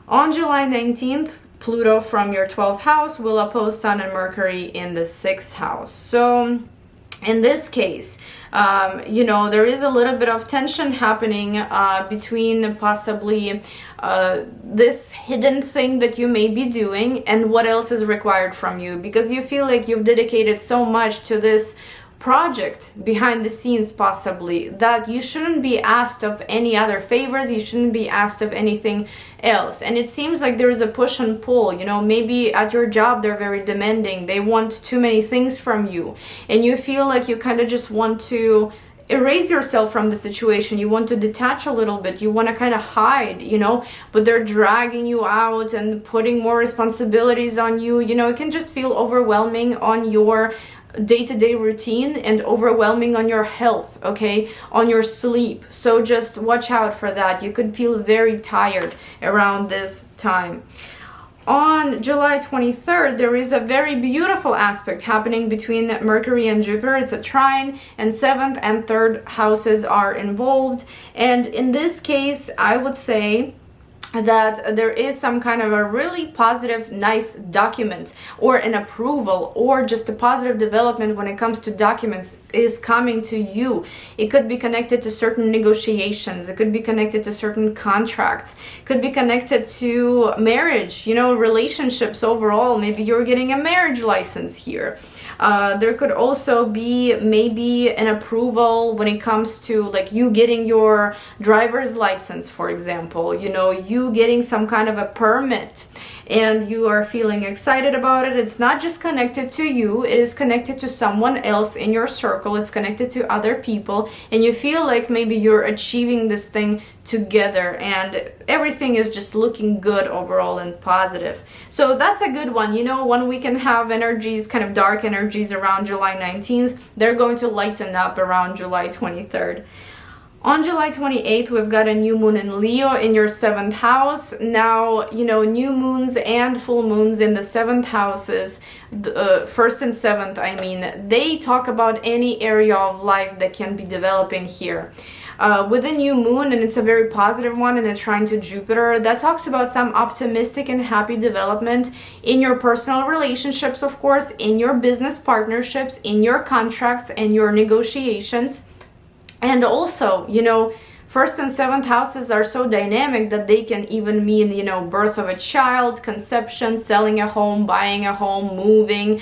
On July 19th, Pluto from your 12th house will oppose Sun and Mercury in the 6th house. So in this case, you know, there is a little bit of tension happening between possibly this hidden thing that you may be doing and what else is required from you, because you feel like you've dedicated so much to this project behind the scenes possibly that you shouldn't be asked of any other favors, you shouldn't be asked of anything else. And it seems like there is a push and pull, you know, maybe at your job they're very demanding, they want too many things from you, and you feel like you kind of just want to erase yourself from the situation, you want to detach a little bit, you want to kind of hide, you know, but they're dragging you out and putting more responsibilities on you. You know, it can just feel overwhelming on your day-to-day routine and overwhelming on your health, okay, on your sleep. So just watch out for that. You could feel very tired around this time. On July 23rd, there is a very beautiful aspect happening between Mercury and Jupiter. It's a trine, and 7th and 3rd houses are involved. And in this case, I would say that there is some kind of a really positive, nice document or an approval or just a positive development when it comes to documents is coming to you. It could be connected to certain negotiations. It could be connected to certain contracts. It could be connected to marriage, you know, relationships overall. Maybe you're getting a marriage license here. There could also be maybe an approval when it comes to like you getting your driver's license, for example, you know, you getting some kind of a permit and you are feeling excited about it. It's not just connected to you, it is connected to someone else in your circle, it's connected to other people, and you feel like maybe you're achieving this thing together and everything is just looking good overall and positive. So that's a good one. You know, when we can have energies, kind of dark energies around July 19th, they're going to lighten up around July 23rd. On July 28th, we've got a new moon in Leo in your 7th house. Now, you know, new moons and full moons in the 7th houses, first and 7th, I mean, they talk about any area of life that can be developing here. With a new moon, and it's a very positive one, and it's trine to Jupiter, that talks about some optimistic and happy development in your personal relationships, of course, in your business partnerships, in your contracts and your negotiations. And also, you know, 1st and 7th houses are so dynamic that they can even mean, you know, birth of a child, conception, selling a home, buying a home, moving,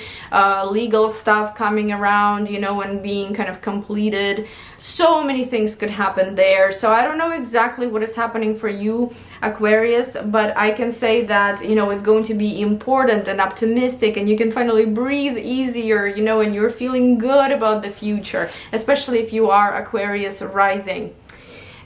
legal stuff coming around, you know, and being kind of completed. So many things could happen there. So I don't know exactly what is happening for you, Aquarius, but I can say that, you know, it's going to be important and optimistic, and you can finally breathe easier, you know, and you're feeling good about the future, especially if you are Aquarius rising.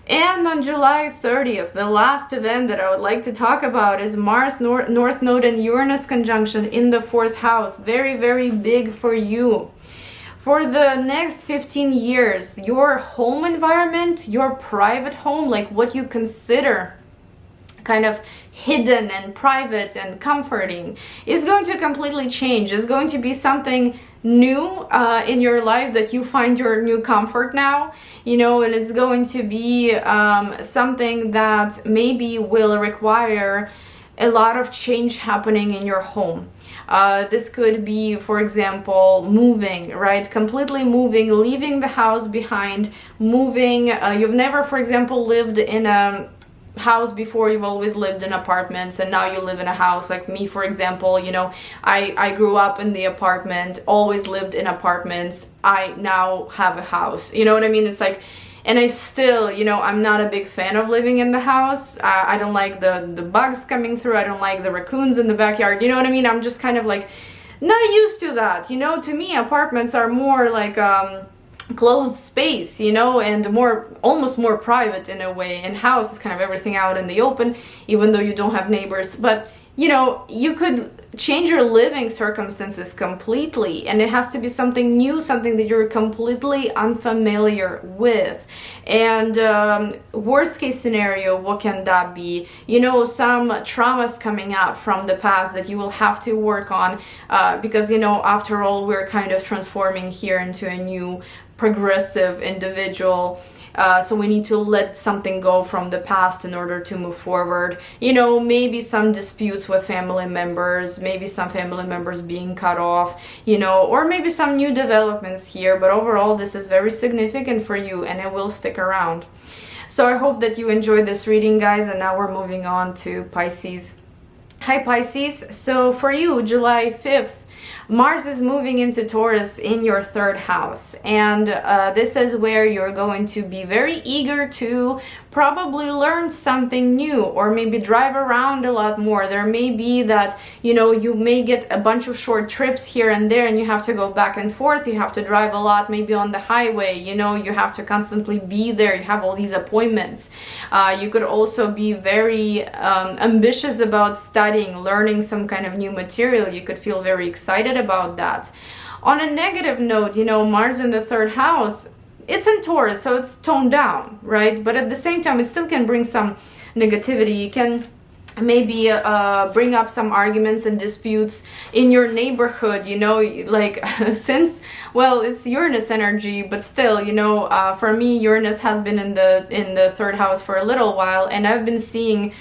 And on July 30th, the last event that I would like to talk about is Mars North Node and Uranus Conjunction in the 4th house. Very, very big for you. For the next 15 years, your home environment, your private home, like what you consider kind of hidden and private and comforting is going to completely change. It's going to be something new in your life that you find your new comfort now, you know, and it's going to be something that maybe will require a lot of change happening in your home. This could be, for example, moving, right? Completely moving, leaving the house behind, moving. You've never, for example, lived in a house before. You've always lived in apartments, and now you live in a house. Like me, for example, you know, I grew up in the apartment, always lived in apartments. I now have a house, you know what I mean? It's like, and I still, you know, I'm not a big fan of living in the house. I don't like the bugs coming through. I don't like the raccoons in the backyard, you know what I mean? I'm just kind of like not used to that, you know. To me, apartments are more like closed space, you know, and more, almost more private in a way. And house is kind of everything out in the open, even though you don't have neighbors. But you know, you could change your living circumstances completely, and it has to be something new, something that you're completely unfamiliar with. And worst case scenario, what can that be? You know, some traumas coming up from the past that you will have to work on, because, you know, after all, we're kind of transforming here into a new progressive individual. So we need to let something go from the past in order to move forward. You know, maybe some disputes with family members, maybe some family members being cut off, you know, or maybe some new developments here. But overall, this is very significant for you, and it will stick around. So I hope that you enjoyed this reading, guys. And now we're moving on to Pisces. Hi, Pisces. So for you, July 5th, Mars is moving into Taurus in your 3rd house, and this is where you're going to be very eager to probably learn something new, or maybe drive around a lot more. There may be that, you know, you may get a bunch of short trips here and there, and you have to go back and forth. You have to drive a lot, maybe on the highway, you know, you have to constantly be there. You have all these appointments. You could also be very ambitious about studying, learning some kind of new material. You could feel very excited about that. On a negative note, you know, Mars in the 3rd house, it's in Taurus, so it's toned down, right? But at the same time, it still can bring some negativity. It can maybe bring up some arguments and disputes in your neighborhood, you know, like since, well, it's Uranus energy, but still, you know, for me, Uranus has been in the 3rd house for a little while, and I've been seeing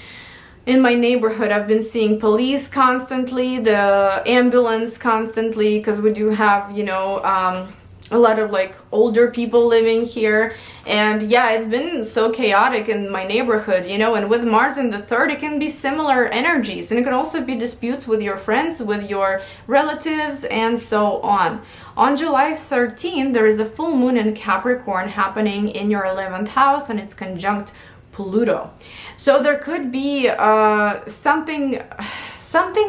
in my neighborhood, I've been seeing police constantly, the ambulance constantly, because we do have, you know, a lot of like older people living here. And yeah, it's been so chaotic in my neighborhood, you know. And with Mars in the 3rd, it can be similar energies, and it can also be disputes with your friends, with your relatives, and so on. On July 13th, there is a full moon in Capricorn happening in your 11th house, and it's conjunct Pluto. So there could be something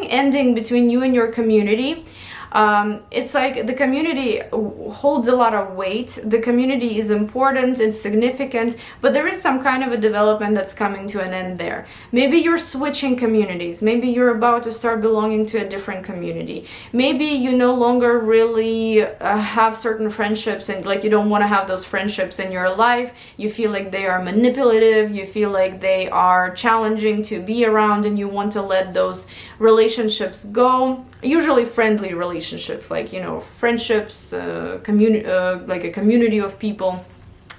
ending between you and your community. It's like the community holds a lot of weight. The community is important and significant, but there is some kind of a development that's coming to an end there. Maybe you're switching communities. Maybe you're about to start belonging to a different community. Maybe you no longer really have certain friendships, and like you don't want to have those friendships in your life. You feel like they are manipulative. You feel like they are challenging to be around, and you want to let those relationships go. Usually friendly relationships, like, you know, friendships, like a community of people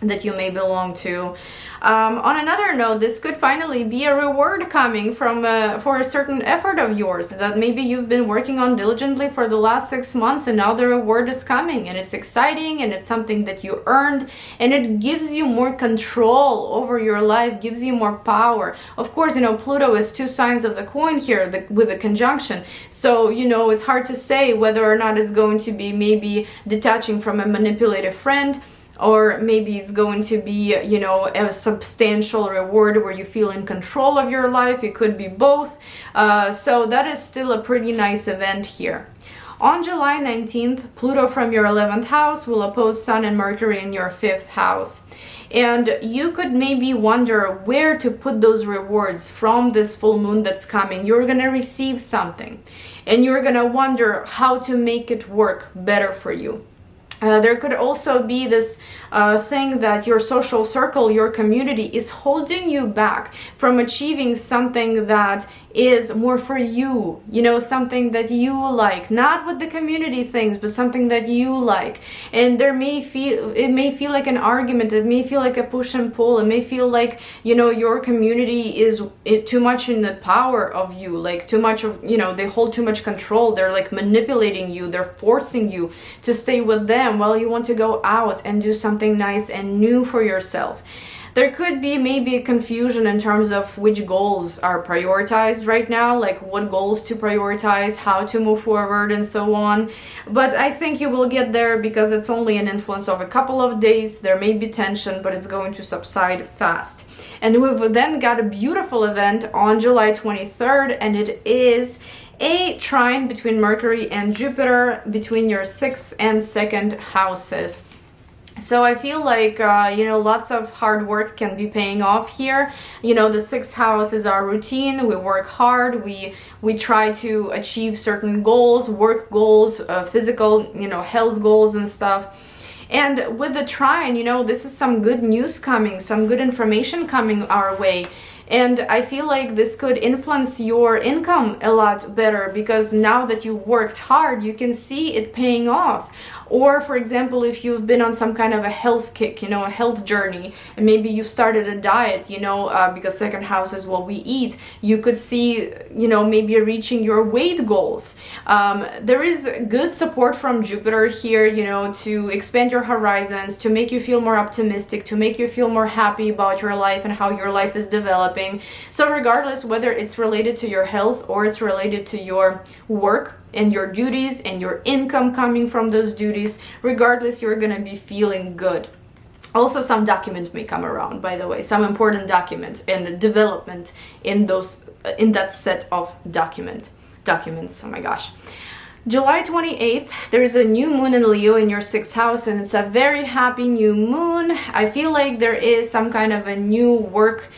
that you may belong to. On another note, this could finally be a reward coming from for a certain effort of yours that maybe you've been working on diligently for the last 6 months, and now the reward is coming, and it's exciting, and it's something that you earned, and it gives you more control over your life, gives you more power. Of course, you know, Pluto is 2 sides of the coin here with the conjunction, so, you know, it's hard to say whether or not it's going to be maybe detaching from a manipulative friend, or maybe it's going to be, you know, a substantial reward where you feel in control of your life. It could be both. So that is still a pretty nice event here. On July 19th, Pluto from your 11th house will oppose Sun and Mercury in your 5th house. And you could maybe wonder where to put those rewards from this full moon that's coming. You're going to receive something, and you're going to wonder how to make it work better for you. There could also be this thing that your social circle, your community is holding you back from achieving something that is more for you, you know, something that you like, not what the community thinks, but something that you like. And it may feel like an argument, it may feel like a push and pull, it may feel like, you know, your community is too much in the power of you, like too much of, you know, they hold too much control, they're like manipulating you, they're forcing you to stay with them while you want to go out and do something nice and new for yourself. There could be maybe a confusion in terms of which goals are prioritized right now, like what goals to prioritize, how to move forward, and so on. But I think you will get there because it's only an influence of a couple of days. There may be tension, but it's going to subside fast. And we've then got a beautiful event on July 23rd, and it is a trine between Mercury and Jupiter between your 6th and 2nd houses. So I feel like, you know, lots of hard work can be paying off here. You know, the 6th house is our routine. We work hard. We try to achieve certain goals, work goals, physical, you know, health goals and stuff. And with the trine, you know, this is some good news coming, some good information coming our way. And I feel like this could influence your income a lot better because now that you worked hard, you can see it paying off. Or, for example, if you've been on some kind of a health kick, you know, a health journey, and maybe you started a diet, you know, because 2nd house is what we eat, you could see, you know, maybe reaching your weight goals. There is good support from Jupiter here, you know, to expand your horizons, to make you feel more optimistic, to make you feel more happy about your life and how your life is developing. So regardless whether it's related to your health or it's related to your work and your duties and your income coming from those duties, regardless, you're gonna be feeling good. Also, some document may come around, by the way, some important document and development in that set of documents. Oh my gosh. July 28th, there's a new moon in Leo in your 6th house, and it's a very happy new moon. I feel like there is some kind of a new work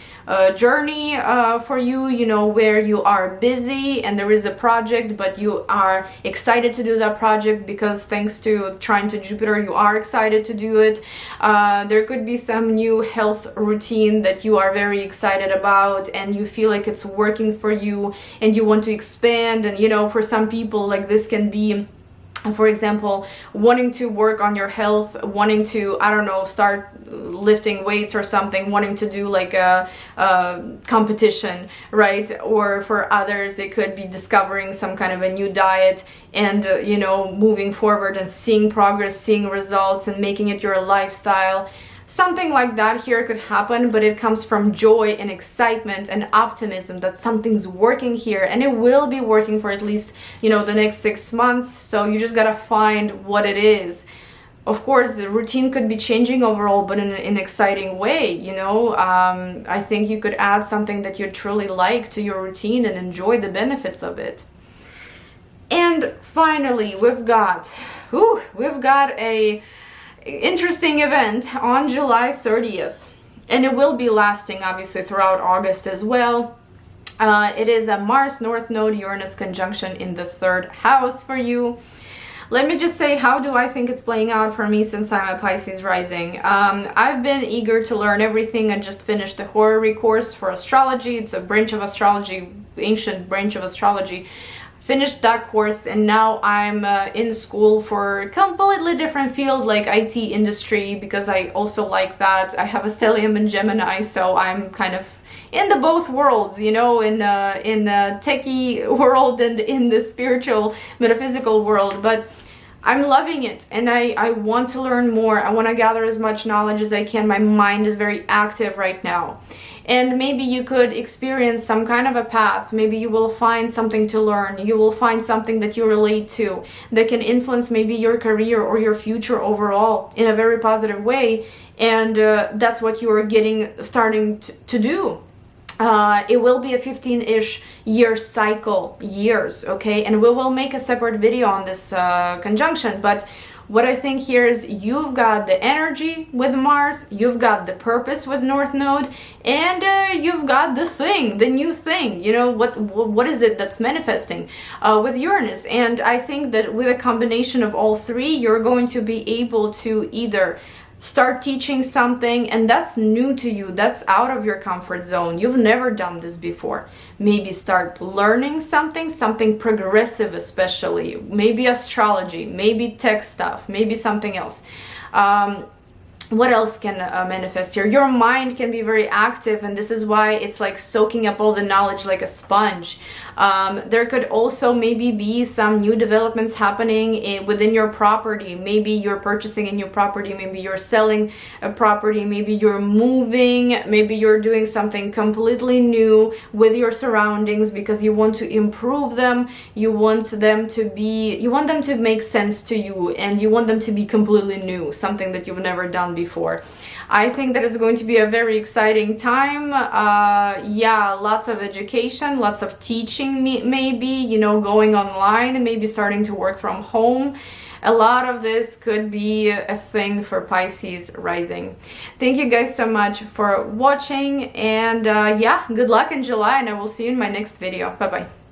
journey for you, you know, where you are busy and there is a project, but you are excited to do that project because thanks to Trine to Jupiter, you are excited to do it. There could be some new health routine that you are very excited about and you feel like it's working for you and you want to expand. And, you know, for some people, like this can be, for example, wanting to work on your health, wanting to, I don't know, start lifting weights or something, wanting to do like a competition, right? Or for others, it could be discovering some kind of a new diet and, you know, moving forward and seeing progress, seeing results and making it your lifestyle. Something like that here could happen, but it comes from joy and excitement and optimism that something's working here, and it will be working for at least, you know, the next 6 months. So you just gotta find what it is. Of course, the routine could be changing overall, but in an exciting way, you know. I think you could add something that you truly like to your routine and enjoy the benefits of it. And finally, we've got a interesting event on July 30th, and it will be lasting obviously throughout August as well. It is a Mars North Node Uranus Conjunction in the 3rd house for you. Let me just say, how do I think it's playing out for me since I'm a Pisces rising? I've been eager to learn everything. I just finished the Horary course for astrology. It's a branch of astrology, ancient branch of astrology. Finished that course, and now I'm in school for a completely different field, like IT industry, because I also like that. I have a stellium in Gemini, so I'm kind of in the both worlds, you know, in the techie world and in the spiritual, metaphysical world. But I'm loving it, and I want to learn more. I want to gather as much knowledge as I can. My mind is very active right now. And maybe you could experience some kind of a path. Maybe you will find something to learn. You will find something that you relate to that can influence maybe your career or your future overall in a very positive way. And that's what you are starting to do. It will be a 15-ish year cycle, years, okay? And we will make a separate video on this conjunction, but What I think here is you've got the energy with Mars, you've got the purpose with North Node, and you've got the thing, the new thing. You know, what is it that's manifesting with Uranus? And I think that with a combination of all three, you're going to be able to either start teaching something, and that's new to you, that's out of your comfort zone, you've never done this before. Maybe start learning something progressive, especially maybe astrology, maybe tech stuff, maybe something else. What else can manifest here? Your mind can be very active, and this is why it's like soaking up all the knowledge like a sponge. There could also maybe be some new developments happening within your property. Maybe you're purchasing a new property, maybe you're selling a property, maybe you're moving, maybe you're doing something completely new with your surroundings because you want to improve them, you want them to make sense to you, and you want them to be completely new, something that you've never done before. I think that it's going to be a very exciting time. Yeah, lots of education, lots of teaching, maybe, you know, going online and maybe starting to work from home. A lot of this could be a thing for Pisces rising. Thank you guys so much for watching, and yeah, good luck in July, and I will see you in my next video. Bye bye.